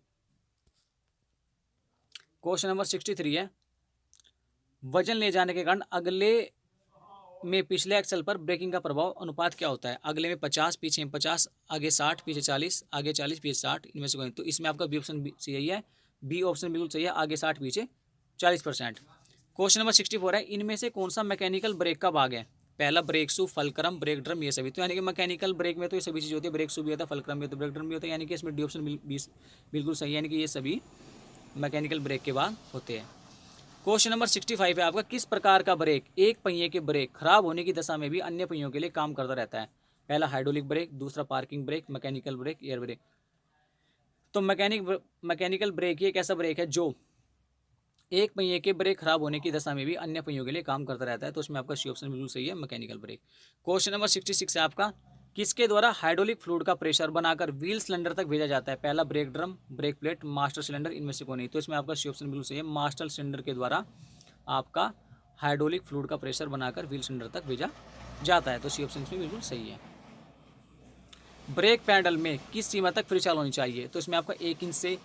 क्वेश्चन नंबर 63 है, वजन ले जाने के कारण अगले में पिछले एक्सल पर ब्रेकिंग का प्रभाव अनुपात क्या होता है? अगले में 50, पीछे में 50, आगे 60, पीछे 40, आगे 40, पीछे 60, इनमें से कोई। तो इसमें आपका बी ऑप्शन सही है, बी ऑप्शन बिल्कुल सही है, आगे 60 पीछे 40%। क्वेश्चन नंबर 64 है, इनमें से कौन सा मैकेनिकल ब्रेक का भाग है? पहला brake shoe, fulcrum, break drum, ये सभी। तो यानी कि मैकेनिकल ब्रेक में तो ये सभी चीज़ होती है, ब्रेक शू भी होता है, फलक्रम भी होता है, ब्रेक ड्रम भी होता है, यानी कि इसमें डी ऑप्शन बिल्कुल सही है, यानी कि ये सभी मैकेनिकल ब्रेक के बाद होते हैं। क्वेश्चन नंबर 65 है आपका, किस प्रकार का ब्रेक एक पहिए के ब्रेक खराब होने की दशा में भी अन्य पहियों के लिए काम करता रहता है? पहला हाइड्रोलिक ब्रेक, दूसरा parking brake, mechanical break, air brake. तो मैकेनिकल ब्रेक ये एक ऐसा ब्रेक है जो एक पहिए के ब्रेक खराब होने की दशा में भी अन्य पहियों के लिए काम करता रहता है, तो उसमें आपका सी ऑप्शन बिल्कुल सही है, मैकेनिकल ब्रेक। क्वेश्चन नंबर 66 है आपका, किसके द्वारा हाइड्रोलिक फ्लूइड का प्रेशर बनाकर व्हील सिलेंडर तक भेजा जाता है? पहला brake drum, brake plate, master cylinder, इनमें से कोई नहीं। तो इसमें आपका सी ऑप्शन बिल्कुल सही है, मास्टर सिलेंडर के द्वारा आपका हाइड्रोलिक फ्लूइड का प्रेशर बनाकर व्हील सिलेंडर तक भेजा जाता है, तो सी ऑप्शन इसमें बिल्कुल सही है। ब्रेक पैडल में किस सीमा तक फ्री चाल होनी चाहिए? तो इसमें आपका 1 इंच से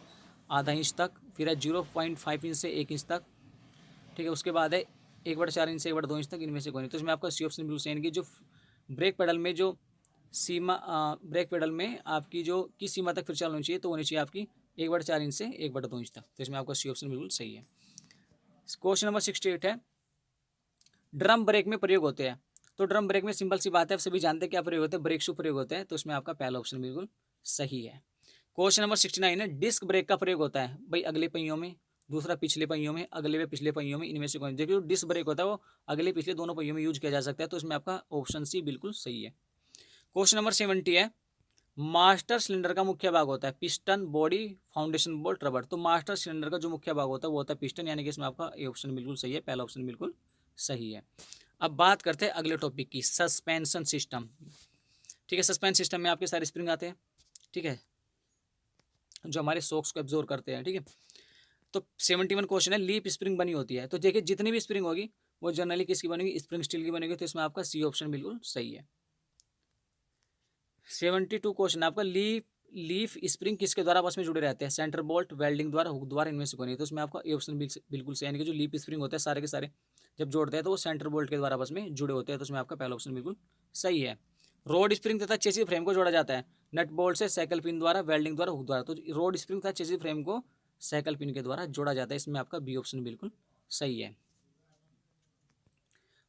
आधा इंच तक, फिर है 0.5 इंच से 1 इंच तक, ठीक है, उसके बाद है 1/4 इंच से 1/2 इंच तक, इनमें से कोई नहीं। तो इसमें आपका सी ऑप्शन बिल्कुल सही है कि जो ब्रेक पेडल में जो सीमा ब्रेक पेडल में आपकी जो किस सीमा तक फ्री चाल होनी चाहिए, तो होनी चाहिए आपकी 1/4 इंच से 1/2 इंच तक। तो इसमें आपका सी ऑप्शन बिल्कुल सही है। क्वेश्चन नंबर 68 है, ड्रम ब्रेक में प्रयोग होते हैं। तो ड्रम ब्रेक में सिंपल सी बात है, आप सभी जानते हैं क्या प्रयोग होते हैं, ब्रेक शू प्रयोग होते हैं, तो इसमें आपका पहला ऑप्शन बिल्कुल सही है। क्वेश्चन नंबर 69 है, डिस्क ब्रेक का प्रयोग होता है भाई अगले पहियों में, दूसरा पिछले पहियों में, अगले व पिछले पहियों में, इनमें से कौन? देखिए, जो डिस्क ब्रेक होता है वो अगले पिछले दोनों पहियों में यूज किया जा सकता है, तो इसमें आपका ऑप्शन सी बिल्कुल सही है। क्वेश्चन नंबर 70 है, मास्टर सिलेंडर का मुख्य भाग होता है piston, body, foundation bolt, rubber. तो मास्टर सिलेंडर का जो मुख्य भाग होता है वो होता है पिस्टन, यानी कि इसमें आपका ए ऑप्शन बिल्कुल सही है, पहला ऑप्शन बिल्कुल सही है। अब बात करते हैं अगले टॉपिक की, सस्पेंशन सिस्टम। ठीक है, सस्पेंशन सिस्टम में आपके सारे स्प्रिंग आते हैं, ठीक है, जो हमारे शॉक्स को एब्जॉर्ब करते हैं। ठीक है, तो 71 क्वेश्चन है, लीप स्प्रिंग बनी होती है। तो देखिए, जितनी भी स्प्रिंग होगी वो जनरली किसकी बनेगी? स्प्रिंग स्टील की बनेगी, तो इसमें आपका सी ऑप्शन बिल्कुल सही है। 72 क्वेश्चन आपका, लीफ स्प्रिंग किसके द्वारा आपस में जुड़े रहते हैं? सेंटर बोल्ट, वेल्डिंग द्वारा, हुक द्वारा, इनमें से कोई नहीं। तो इसमें आपका ए ऑप्शन बिल्कुल सही है, यानी कि जो लीफ स्प्रिंग होते हैं सारे के सारे जब जोड़ते हैं तो वो सेंटर बोल्ट के द्वारा आपस में जुड़े होते हैं, तो उसमें आपका पहला ऑप्शन बिल्कुल सही है। रोड स्प्रिंग तथा चेसिस फ्रेम को जोड़ा जाता है नट बोल्ट से, साइकिल पिन द्वारा, वेल्डिंग द्वारा, हुक द्वारा। तो रोड स्प्रिंग तथा चेसिस फ्रेम को साइकिल पिन के द्वारा जोड़ा जाता है, इसमें आपका बी ऑप्शन बिल्कुल सही है।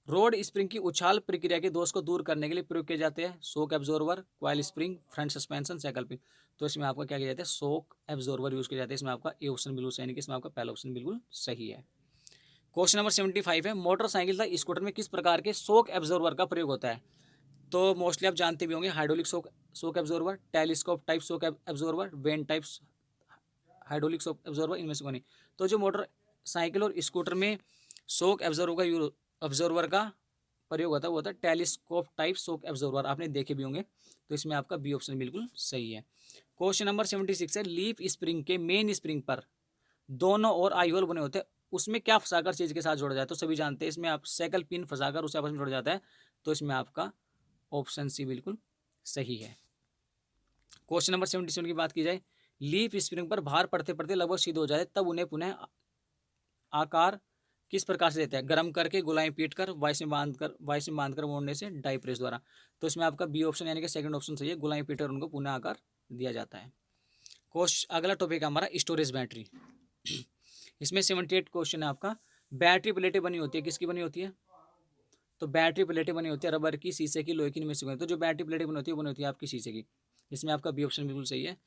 रोड स्प्रिंग की उछाल प्रक्रिया के दोष को दूर करने के लिए प्रयोग किए जाते हैं shock absorber, coil spring, front suspension, cycle pin. तो इसमें आपका क्या किया जाता है? शॉक एब्जॉर्वर यूज किया जाता है, इसमें आपका ए ऑप्शन बिल्कुल सही है, इसमें आपका पहला ऑप्शन बिल्कुल सही है। क्वेश्चन नंबर 75 है, मोटरसाइकिल तथा स्कूटर में किस प्रकार के शॉक एब्जॉर्वर का प्रयोग होता है? तो मोस्टली आप जानते भी होंगे, hydraulic shock absorber, telescope type shock absorber, when type hydraulic shock absorber, इनमें से कोई नहीं। तो जो मोटर साइकिल और स्कूटर में शॉक एब्जॉर्वर का प्रयोग होता है वो होता है टेलीस्कोप टाइप शॉक एब्जॉर्बर, आपने देखे भी होंगे। तो इसमें आपका बी ऑप्शन बिल्कुल सही है। क्वेश्चन नंबर 76 है, लीफ स्प्रिंग के मेन स्प्रिंग पर दोनों और आई होल बने होते हैं, उसमें क्या फंसाकर चीज के साथ जोड़ा जाता है? तो सभी जानते हैं इसमें आप साइकिल पिन फंसाकर उसे आपस में जोड़ा जाता है। तो इसमें आपका ऑप्शन सी बिल्कुल सही है। क्वेश्चन नंबर 77 की बात की जाए, लीफ स्प्रिंग पर भार पड़ते पड़ते लगभग सीधे हो जाते तब उन्हें पुनः आकार किस प्रकार से देते हैं? गर्म करके, गोलाई पीट कर, वाइस में बांधकर मोड़ने से, डाई प्रेस द्वारा। तो इसमें आपका बी ऑप्शन यानी कि सेकंड ऑप्शन सही है, गोलाई पीट कर उनको पुनः आकार दिया जाता है। अगला टॉपिक है हमारा स्टोरेज बैटरी। इसमें 78 क्वेश्चन है आपका। बैटरी प्लेटें बनी होती है, किसकी बनी होती है? तो बैटरी प्लेटें बनी होती है रबर की, शीशे की, लोहे की, इनमें से कोई। तो जो बैटरी प्लेटें बनी होती है वो बनी होती है आपकी शीशे की। इसमें आपका बी ऑप्शन बिल्कुल सही है।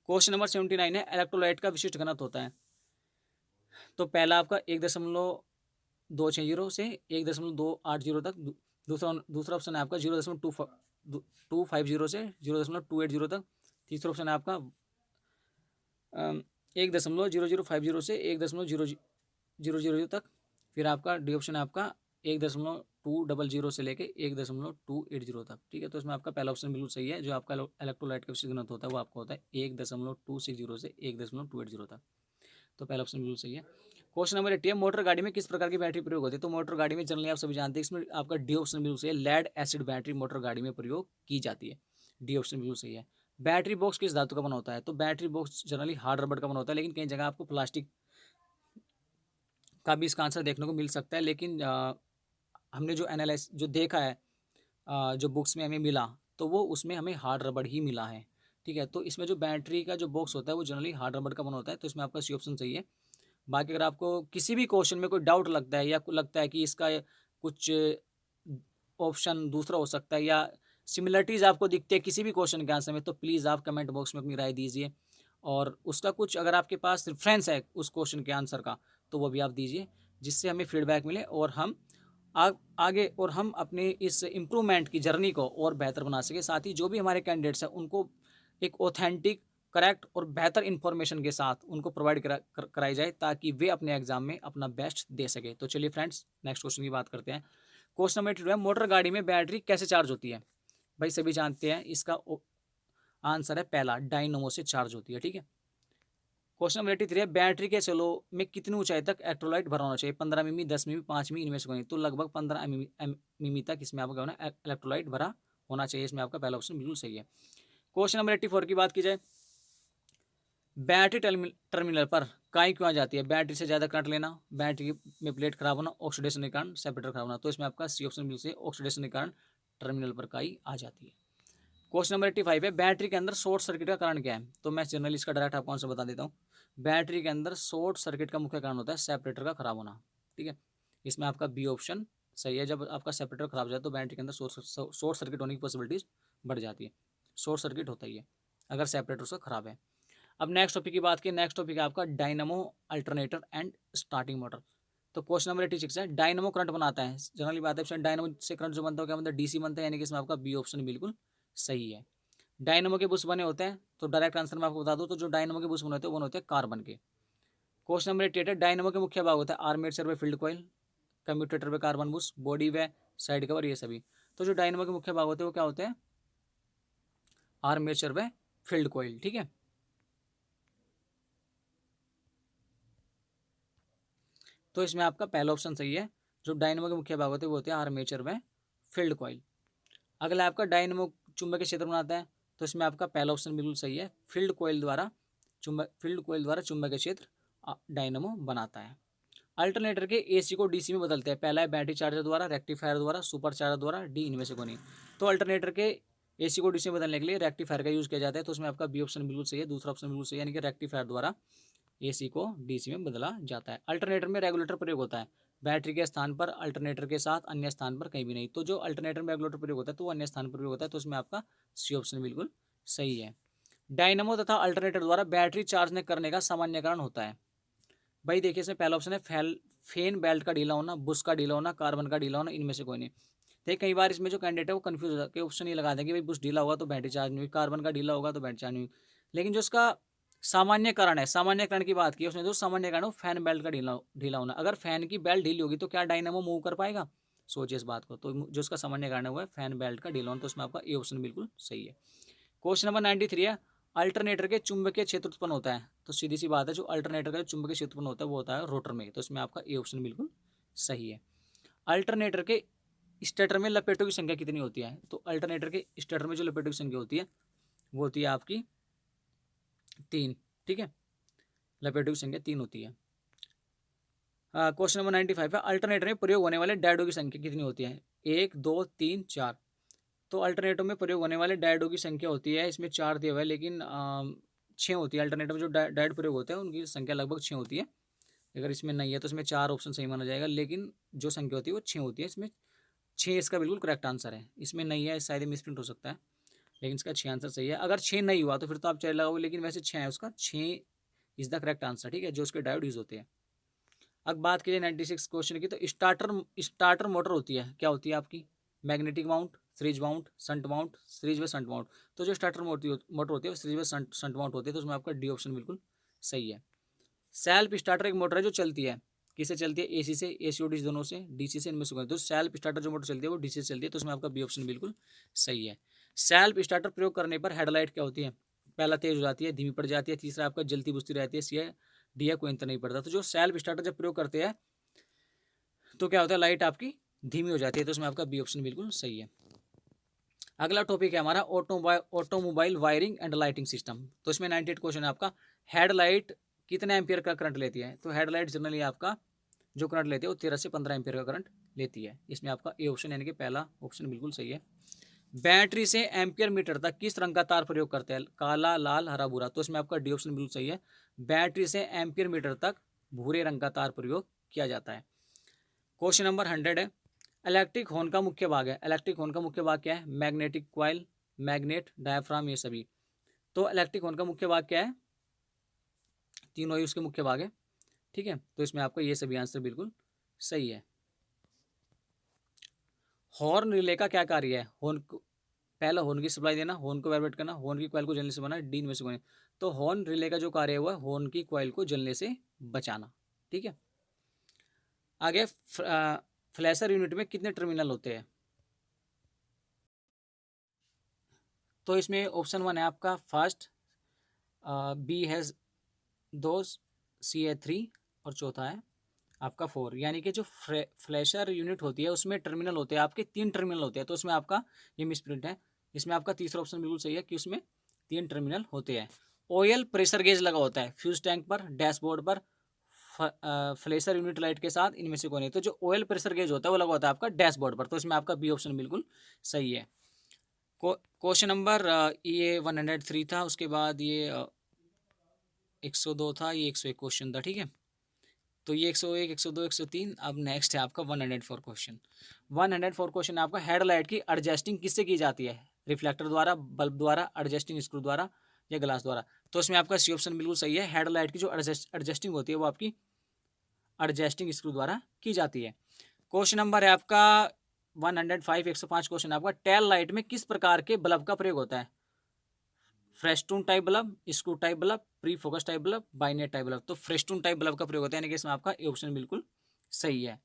क्वेश्चन नंबर 79 है, इलेक्ट्रोलाइट का विशिष्ट घनत्व होता है। तो पहला आपका 1.260 से 1.280 तक। दूसरा ऑप्शन है आपका 0.250 से 0.280 तक। तीसरा ऑप्शन है आपका 1.0050 से 1.000 तक। फिर आपका डी ऑप्शन है आपका 1.200 से लेके 1.280 तक। ठीक है, तो इसमें आपका पहला ऑप्शन बिल्कुल सही है। जो आपका इलेक्ट्रोलाइट का विशिष्ट घनत्व होता है वो आपका होता है 1.260 से 1.280 तक। तो पहला ऑप्शन बिल्कुल सही है। क्वेश्चन नंबर 80 है, मोटर गाड़ी में किस प्रकार की बैटरी प्रयोग होती है? तो मोटर गाड़ी में जनरली आप सभी जानते हैं, इसमें आपका डी ऑप्शन बिल्कुल सही है, लेड एसिड बैटरी मोटर गाड़ी में प्रयोग की जाती है। डी ऑप्शन बिल्कुल सही है। बैटरी बॉक्स किस धातु का बना होता है? तो बैटरी बॉक्स जनरली हार्ड रबड़ का बना होता है, लेकिन कई जगह आपको प्लास्टिक का भी इसका आंसर देखने को मिल सकता है। लेकिन हमने जो एनालाइज जो देखा है, जो बुक्स में हमें मिला, तो वो उसमें हमें हार्ड रबड़ ही मिला है। ठीक है, तो इसमें जो बैटरी का जो बॉक्स होता है वो जनरली हार्ड रबड़ का बना होता है। तो इसमें आपका सी ऑप्शन सही है। बाकी अगर आपको किसी भी क्वेश्चन में कोई डाउट लगता है या लगता है कि इसका कुछ ऑप्शन दूसरा हो सकता है या सिमिलरिटीज़ आपको दिखते हैं किसी भी क्वेश्चन के आंसर में, तो प्लीज़ आप कमेंट बॉक्स में अपनी राय दीजिए। और उसका कुछ अगर आपके पास रेफरेंस है उस क्वेश्चन के आंसर का, तो वो भी आप दीजिए, जिससे हमें फीडबैक मिले और हम आगे और हम अपने इस इम्प्रूवमेंट की जर्नी को और बेहतर बना सके। साथ ही जो भी हमारे कैंडिडेट्स हैं उनको एक ऑथेंटिक, करेक्ट और बेहतर इन्फॉर्मेशन के साथ उनको प्रोवाइड कराई जाए, ताकि वे अपने एग्जाम में अपना बेस्ट दे सके। तो चलिए फ्रेंड्स, नेक्स्ट क्वेश्चन की बात करते हैं। क्वेश्चन नंबर 82 है, मोटर गाड़ी में बैटरी कैसे चार्ज होती है? भाई सभी जानते हैं, इसका आंसर है पहला, डायनोमो से चार्ज होती है। ठीक है। क्वेश्चन नंबर 83 है, बैटरी के सेलों में कितनी ऊंचाई तक इलेक्ट्रोलाइट भरा होना चाहिए? 15 मिमी, 10 मिमी, 5 मिमी, इनमें से कोई नहीं। तो लगभग 15 मिमी तक इसमें आपका होना इलेक्ट्रोलाइट भरा होना चाहिए। इसमें आपका पहला ऑप्शन बिल्कुल सही है। क्वेश्चन नंबर 84 की बात की जाए, बैटरी टर्मिनल पर काई क्यों आ जाती है? बैटरी से ज़्यादा करंट लेना, बैटरी में प्लेट खराब होना, ऑक्सीडेशन के कारण सेपरेटर खराब होना। तो इसमें आपका सी ऑप्शन बिल्कुल सही है, ऑक्सीडेशन के कारण टर्मिनल पर काई आ जाती है। क्वेश्चन नंबर 85 है, बैटरी के अंदर शॉर्ट सर्किट का कारण क्या है? तो मैं जनरली इसका डायरेक्ट आपको आंसर बता देता हूँ। बैटरी के अंदर शॉर्ट सर्किट का मुख्य कारण होता है सेपरेटर का खराब होना। ठीक है, इसमें आपका बी ऑप्शन सही है। जब आपका सेपरेटर खराब हो जाए तो बैटरी के अंदर शॉर्ट सर्किट होने की पॉसिबिलिटीज बढ़ जाती है। शॉर्ट सर्किट होता ही है अगर सेपरेटर उसका खराब है। अब नेक्स्ट टॉपिक की बात की, नेक्स्ट टॉपिक है आपका dynamo, alternator and starting motor. तो क्वेश्चन नंबर 86 है, डायनामो करंट बनाता है। जनरली बात है, डायनामो से करंट जो बनता है क्या बनता है? डीसी बनता है, यानी कि इसमें आपका बी ऑप्शन बिल्कुल सही है। डायनामो के बुश बने होते हैं, तो डायरेक्ट आंसर मैं आपको बता दूं, तो जो डायनामो के बुश बने होते हैं वो होते हैं कार्बन के। क्वेश्चन नंबर 88 है, डायनामो के मुख्य भाग होता है आर्मेचर व फील्ड कॉइल, कम्यूटेटर व कार्बन बुश, बॉडी व साइड कवर, ये सभी। तो जो डायनामो के मुख्य भाग होते हैं वो क्या होते हैं? आर्मेचर व फील्ड कॉइल। ठीक है, तो इसमें आपका पहला ऑप्शन सही है। जो डायनामो के मुख्य भाग होते हैं वो होते हैं आर्मेचर व फील्ड कॉइल। अगला आपका डायनामो चुंबकीय क्षेत्र बनाता है। तो इसमें आपका पहला ऑप्शन बिल्कुल सही है, फील्ड कॉइल द्वारा चुंबकीय क्षेत्र डायनामो बनाता है। अल्टरनेटर के एसी को डीसी में बदलते हैं। पहला है बैटरी चार्जर द्वारा, रेक्टिफायर द्वारा, सुपर चार्जर द्वारा, डी इनमें से कोई नहीं। तो अल्टरनेटर के एसी को डीसी में बदलने के लिए रेक्टिफायर का यूज किया जाता है। तो उसमें आपका बी ऑप्शन बिल्कुल सही है, दूसरा ऑप्शन बिल्कुल सही है, यानी कि रेक्टिफायर द्वारा एसी को डीसी में बदला जाता है। अल्टरनेटर में रेगुलेटर प्रयोग होता है, बैटरी के स्थान पर, अल्टरनेटर के साथ, अन्य स्थान पर कहीं भी नहीं। तो जो अल्टरनेटर में रेगुलेटर प्रयोग होता है तो वो अन्य स्थान पर प्रयोग होता है। तो उसमें आपका सी ऑप्शन बिल्कुल सही है। डायनामो तथा अल्टरनेटर द्वारा बैटरी चार्ज न करने का सामान्यकरण होता है। भाई देखिए, इसमें पहला ऑप्शन है फेन बेल्ट का ढीला होना, बुश का ढीला होना, कार्बन का ढीला होना, इनमें से कोई नहीं। देखिए कई बार इसमें जो कैंडिडेट है वो कंफ्यूज हो जाता है, ऑप्शन ये लगा दें कि भाई बुश ढीला होगा तो बैटरी चार्ज नहीं हुई, कार्बन का ढीला होगा तो बैटरी चार्ज नहीं हुई। लेकिन जो इसका सामान्यकरण है, सामान्यकरण की बात की उसने, जो सामान्यकरण फैन बेल्ट का ढीला ढीला होना। अगर फैन की बेल्ट ढीली होगी तो क्या डायनामो मूव कर पाएगा? सोचिए इस बात को। तो जो उसका सामान्यकरण है वो है फैन बेल्ट का ढीला होना, तो उसमें आपका ए ऑप्शन बिल्कुल सही है। क्वेश्चन नंबर 93 है, अल्टरनेटर के चुंबकीय क्षेत्र उत्पन्न होता है। तो सीधी सी बात है, जो अल्टरनेटर का चुंबकीय क्षेत्र उत्पन्न होता है वो होता है रोटर में, तो इसमें आपका ए ऑप्शन बिल्कुल सही है। अल्टरनेटर के स्टेटर में लपेटों की संख्या कितनी होती है? तो अल्टरनेटर के स्टेटर में जो लपेटों की संख्या होती है वो होती है आपकी 3, ठीक है, लपेटों की संख्या 3 होती है। क्वेश्चन नंबर 95 है, अल्टरनेटर में प्रयोग होने वाले डायोडों की संख्या कितनी होती है? 1, 2, 3, 4। तो अल्टरनेटर में प्रयोग होने वाले डायोडों की संख्या होती है, इसमें 4 दिया हुआ है लेकिन 6 होती है। अल्टरनेटर में जो डायोड प्रयोग होते हैं उनकी संख्या लगभग 6 होती है। अगर इसमें नहीं है तो इसमें 4 ऑप्शन सही माना जाएगा, लेकिन जो संख्या होती है वो 6 होती है। इसमें 6 इसका बिल्कुल करेक्ट आंसर है। इसमें नहीं है, शायद मिसप्रिंट हो सकता है, लेकिन इसका 6 आंसर सही है। अगर 6 नहीं हुआ तो फिर तो आप चाहे लगाओगे, लेकिन वैसे 6 है उसका, 6 इज द करेक्ट आंसर, ठीक है, जो उसके डायोड यूज होते हैं। अब बात कीजिए 96 क्वेश्चन की, तो स्टार्टर मोटर होती है, क्या होती है आपकी? Magnetic mount, series mount, shunt mount, series व शंट माउंट। तो जो स्टार्टर मोटर होती है वो सीरीज व शंट माउंट होती है, तो उसमें आपका डी ऑप्शन बिल्कुल सही है। सेल्फ स्टार्टर एक मोटर है जो चलती है, किससे चलती है? एसी से, एसी और डीसी दोनों से, डीसी से, इनमें से। तो सेल्फ स्टार्टर जो मोटर चलती है वो डीसी से चलती है, तो उसमें आपका बी ऑप्शन बिल्कुल सही है। सेल्फ स्टार्टर प्रयोग करने पर हेडलाइट क्या होती है? पहला तेज हो जाती है, धीमी पड़ जाती है, तीसरा आपका जलती बुझती रहती है, सी है, डी है, कोई अंतर नहीं पड़ता। तो जो सेल्फ स्टार्टर जब प्रयोग करते हैं तो क्या होता है? लाइट आपकी धीमी हो जाती है, तो उसमें आपका बी ऑप्शन बिल्कुल सही है। अगला टॉपिक है हमारा automobile wiring and lighting system. तो इसमें 98 क्वेश्चन है आपका, हेडलाइट कितने एम्पियर का करंट लेती है? तो हेडलाइट जनरली आपका जो करंट लेती है वो 13 से 15 एम्पियर का करंट लेती है। इसमें आपका ए ऑप्शन यानी कि पहला ऑप्शन बिल्कुल सही है। बैटरी से एम्पियर मीटर तक किस रंग का तार प्रयोग करते हैं? काला, लाल, हरा, भूरा। तो इसमें आपका डी ऑप्शन बिल्कुल सही है। बैटरी से एम्पियर मीटर तक भूरे रंग का तार प्रयोग किया जाता है। क्वेश्चन नंबर 100 है, इलेक्ट्रिक हॉर्न का मुख्य भाग है। इलेक्ट्रिक हॉर्न का मुख्य भाग क्या है? मैग्नेटिक क्वाइल, मैग्नेट, डायफ्राम, ये सभी। तो इलेक्ट्रिक हॉर्न का मुख्य भाग क्या है? तीनों ही उसके मुख्य भाग है, ठीक है, तो इसमें आपका ये सभी आंसर बिल्कुल सही है। हॉर्न रिले का क्या कार्य है? हॉर्न को, पहला हॉर्न की सप्लाई देना, हॉर्न को वाइब्रेट करना, हॉर्न की कॉइल को जलने से बचाना, डी में से कोई। तो हॉर्न रिले का जो कार्य है वो है हॉर्न की कॉइल को जलने से बचाना, ठीक है। आगे फ्लैशर यूनिट में कितने टर्मिनल होते हैं? तो इसमें ऑप्शन 1 है आपका फर्स्ट, बी है 2, सी है 3 और चौथा है आपका 4। यानी कि जो फ्लैशर यूनिट होती है उसमें टर्मिनल होते हैं आपके 3 टर्मिनल होते हैं, तो उसमें आपका ये मिसप्रिंट है। इसमें आपका तीसरा ऑप्शन बिल्कुल सही है कि उसमें 3 टर्मिनल होते हैं। ऑयल प्रेशर गेज लगा होता है फ्यूज टैंक पर, डैशबोर्ड पर, फ्लैशर यूनिट लाइट के साथ, इनमें से कौन है? तो जो ऑयल प्रेशर गेज होता है वो लगा होता है आपका डैशबोर्ड पर, तो इसमें आपका बी ऑप्शन बिल्कुल सही है। क्वेश्चन नंबर ये 103 था, उसके बाद ये 102 था, ये 101 क्वेश्चन था, ठीक है। तो ये 101, 102, 103। अब नेक्स्ट है आपका 104 क्वेश्चन। 104 क्वेश्चन आपका, हेडलाइट की एडजस्टिंग किससे की जाती है? रिफ्लेक्टर द्वारा, बल्ब द्वारा, एडजस्टिंग स्क्रू द्वारा या ग्लास द्वारा? तो इसमें आपका सी ऑप्शन बिल्कुल सही है। हेडलाइट की जो एडजस्टिंग होती है वो आपकी एडजस्टिंग स्क्रू द्वारा की जाती है। क्वेश्चन नंबर है आपका 105, 105 क्वेश्चन आपका, टेल लाइट में किस प्रकार के बल्ब का प्रयोग होता है? Festoon type bulb, screw type bulb, pre focus type bulb, bayonet type bulb. तो फ्रेस्टून टाइप बल्ब का प्रयोग होता है, यानी कि इसमें आपका ऑप्शन बिल्कुल सही है।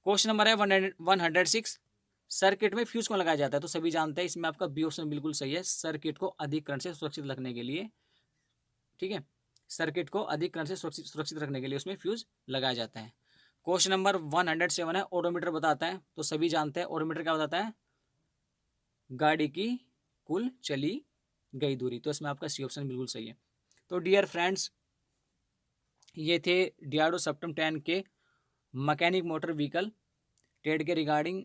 क्वेश्चन नंबर है 106, सर्किट में फ्यूज क्यों लगाया जाता है? तो सभी जानते हैं, इसमें आपका बी ऑप्शन बिल्कुल सही है, सर्किट को अधिक करंट से सुरक्षित रखने के लिए, ठीक है, सर्किट को अधिक करंट से सुरक्षित रखने के लिए उसमें फ्यूज लगाया जाता है। क्वेश्चन नंबर 107 है, ओडोमीटर बताता है। तो सभी जानते हैं ओडोमीटर क्या बताता है? गाड़ी की कुल चली गई दूरी। तो इसमें आपका सी ऑप्शन बिल्कुल सही है। तो डियर फ्रेंड्स, ये थे डियाडो सेप्टम 10 के मैकेनिक मोटर व्हीकल ट्रेड के रिगार्डिंग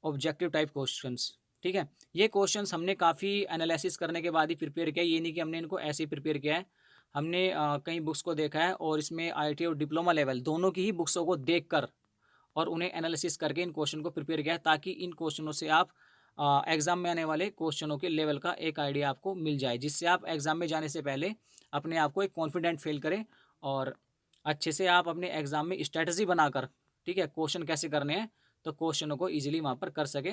ऑब्जेक्टिव टाइप क्वेश्चंस, ठीक है। ये क्वेश्चंस हमने काफ़ी एनालिसिस करने के बाद ही प्रिपेयर किया, ये नहीं कि हमने इनको ऐसे ही प्रिपेयर किया है। हमने कई बुक्स को देखा है और इसमें आईटी और डिप्लोमा लेवल दोनों की ही बुक्सों को देखकर और उन्हें एनालिसिस करके इन क्वेश्चन को प्रिपेयर किया है, ताकि इन क्वेश्चनों से आप एग्जाम में आने वाले क्वेश्चनों के लेवल का एक आइडिया आपको मिल जाए, जिससे आप एग्जाम में जाने से पहले अपने आप को एक कॉन्फिडेंट फील करें और अच्छे से आप अपने एग्जाम में स्ट्रेटजी बनाकर, ठीक है, क्वेश्चन कैसे करने हैं तो क्वेश्चनों को ईजिली वहाँ पर कर सके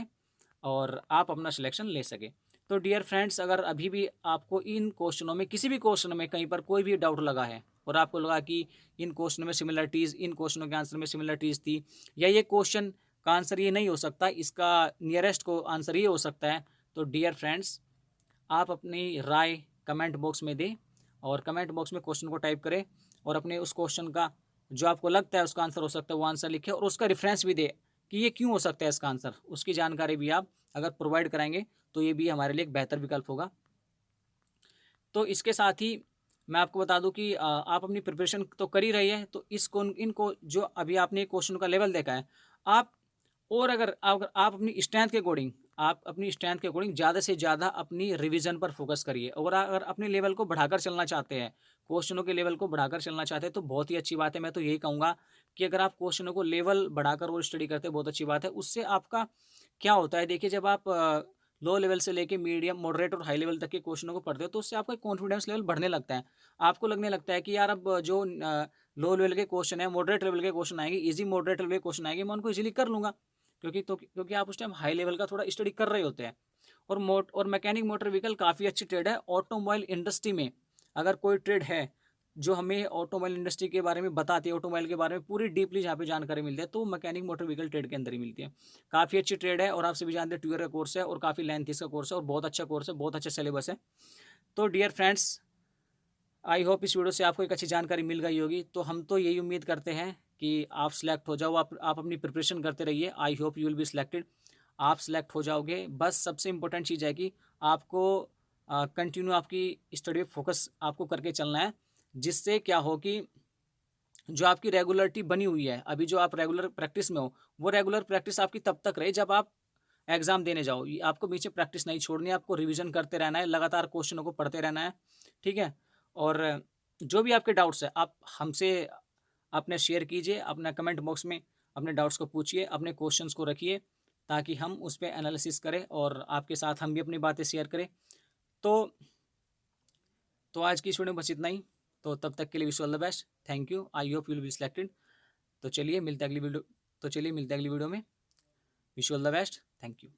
और आप अपना सिलेक्शन ले सके। तो डियर फ्रेंड्स, अगर अभी भी आपको इन क्वेश्चनों में किसी भी क्वेश्चन में कहीं पर कोई भी डाउट लगा है और आपको लगा कि इन क्वेश्चनों में सिमिलरिटीज़, इन क्वेश्चनों के आंसर में सिमिलरिटीज़ थी, या ये क्वेश्चन का आंसर ये नहीं हो सकता, इसका नियरेस्ट को आंसर ये हो सकता है, तो डियर फ्रेंड्स आप अपनी राय कमेंट बॉक्स में दें और कमेंट बॉक्स में क्वेश्चन को टाइप करें और अपने उस क्वेश्चन का जो आपको लगता है उसका आंसर हो सकता है वो आंसर लिखें और उसका रेफरेंस भी दें कि ये क्यों हो सकता है इसका आंसर, उसकी जानकारी भी आप अगर प्रोवाइड कराएंगे तो ये भी हमारे लिए एक बेहतर विकल्प होगा। तो इसके साथ ही मैं आपको बता दूं कि आप अपनी प्रिपरेशन तो कर ही रही है, तो इनको जो अभी आपने क्वेश्चन का लेवल देखा है, आप और अगर आप अपनी स्ट्रेंथ के अकॉर्डिंग, आप अपनी स्ट्रेंथ के अकॉर्डिंग ज़्यादा से ज़्यादा अपनी रिवीजन पर फोकस करिए। और अगर अपने लेवल को बढ़ाकर चलना चाहते हैं, क्वेश्चनों के लेवल को बढ़ाकर चलना चाहते हैं, तो बहुत ही अच्छी बात है। मैं तो यही कहूँगा कि अगर आप क्वेश्चनों को लेवल बढ़ाकर और स्टडी करते हैं, बहुत अच्छी बात है। उससे आपका क्या होता है, देखिए, जब आप लो लेवल से लेके मीडियम, मॉडरेट और हाई लेवल तक के क्वेश्चनों को पढ़ते हो तो उससे आपका कॉन्फिडेंस लेवल बढ़ने लगता है। आपको लगने लगता है कि यार अब जो लो लेवल के क्वेश्चन है, मॉडरेट लेवल के क्वेश्चन आएंगे, इजी मॉडरेट लेवल के क्वेश्चन आएंगे, मैं उनको इजीली कर लूँगा, क्योंकि आप उस टाइम हाई लेवल का थोड़ा स्टडी कर रहे होते हैं। और मैकेनिक मोटर व्हीकल काफ़ी अच्छी ट्रेड है ऑटोमोबाइल इंडस्ट्री में। अगर कोई ट्रेड है जो हमें ऑटोमोबाइल इंडस्ट्री के बारे में बताती है, ऑटोमोबाइल के बारे में पूरी डीपली जहाँ पे जानकारी मिलती है, तो मैकेनिक मोटर व्हीकल ट्रेड के अंदर ही मिलती है। काफ़ी अच्छी ट्रेड है और आप सभी जानते हैं 2 ईयर का कोर्स है और काफ़ी लेंथ इसका कोर्स है और बहुत अच्छा कोर्स है, बहुत अच्छा सिलेबस है। तो डियर फ्रेंड्स, आई होप इस वीडियो से आपको एक अच्छी जानकारी मिल गई होगी। तो हम तो यही उम्मीद करते हैं कि आप सिलेक्ट हो जाओ, आप अपनी प्रिपरेशन करते रहिए। आई hope you will be selected, आप सिलेक्ट हो जाओगे। बस सबसे इंपॉर्टेंट चीज़ है कि आपको कंटिन्यू आपकी स्टडी पे फोकस आपको करके चलना है, जिससे क्या हो कि जो आपकी रेगुलरिटी बनी हुई है, अभी जो आप रेगुलर प्रैक्टिस में हो, वो रेगुलर प्रैक्टिस आपकी तब तक रहे जब आप एग्जाम देने जाओ। आपको बीच में प्रैक्टिस नहीं छोड़नी है, आपको रिवीजन करते रहना है, लगातार क्वेश्चनों को पढ़ते रहना है, ठीक है। और जो भी आपके डाउट्स है आप हमसे अपने शेयर कीजिए, अपना कमेंट बॉक्स में अपने डाउट्स को पूछिए, अपने क्वेश्चंस को रखिए, ताकि हम उस पर एनालिसिस करें और आपके साथ हम भी अपनी बातें शेयर करें। तो आज की इस वीडियो में बस इतना ही। तो तब तक के लिए wish all the best, thank you, I hope you will be selected. तो चलिए मिलते हैं अगली वीडियो में। Wish all the best, thank you.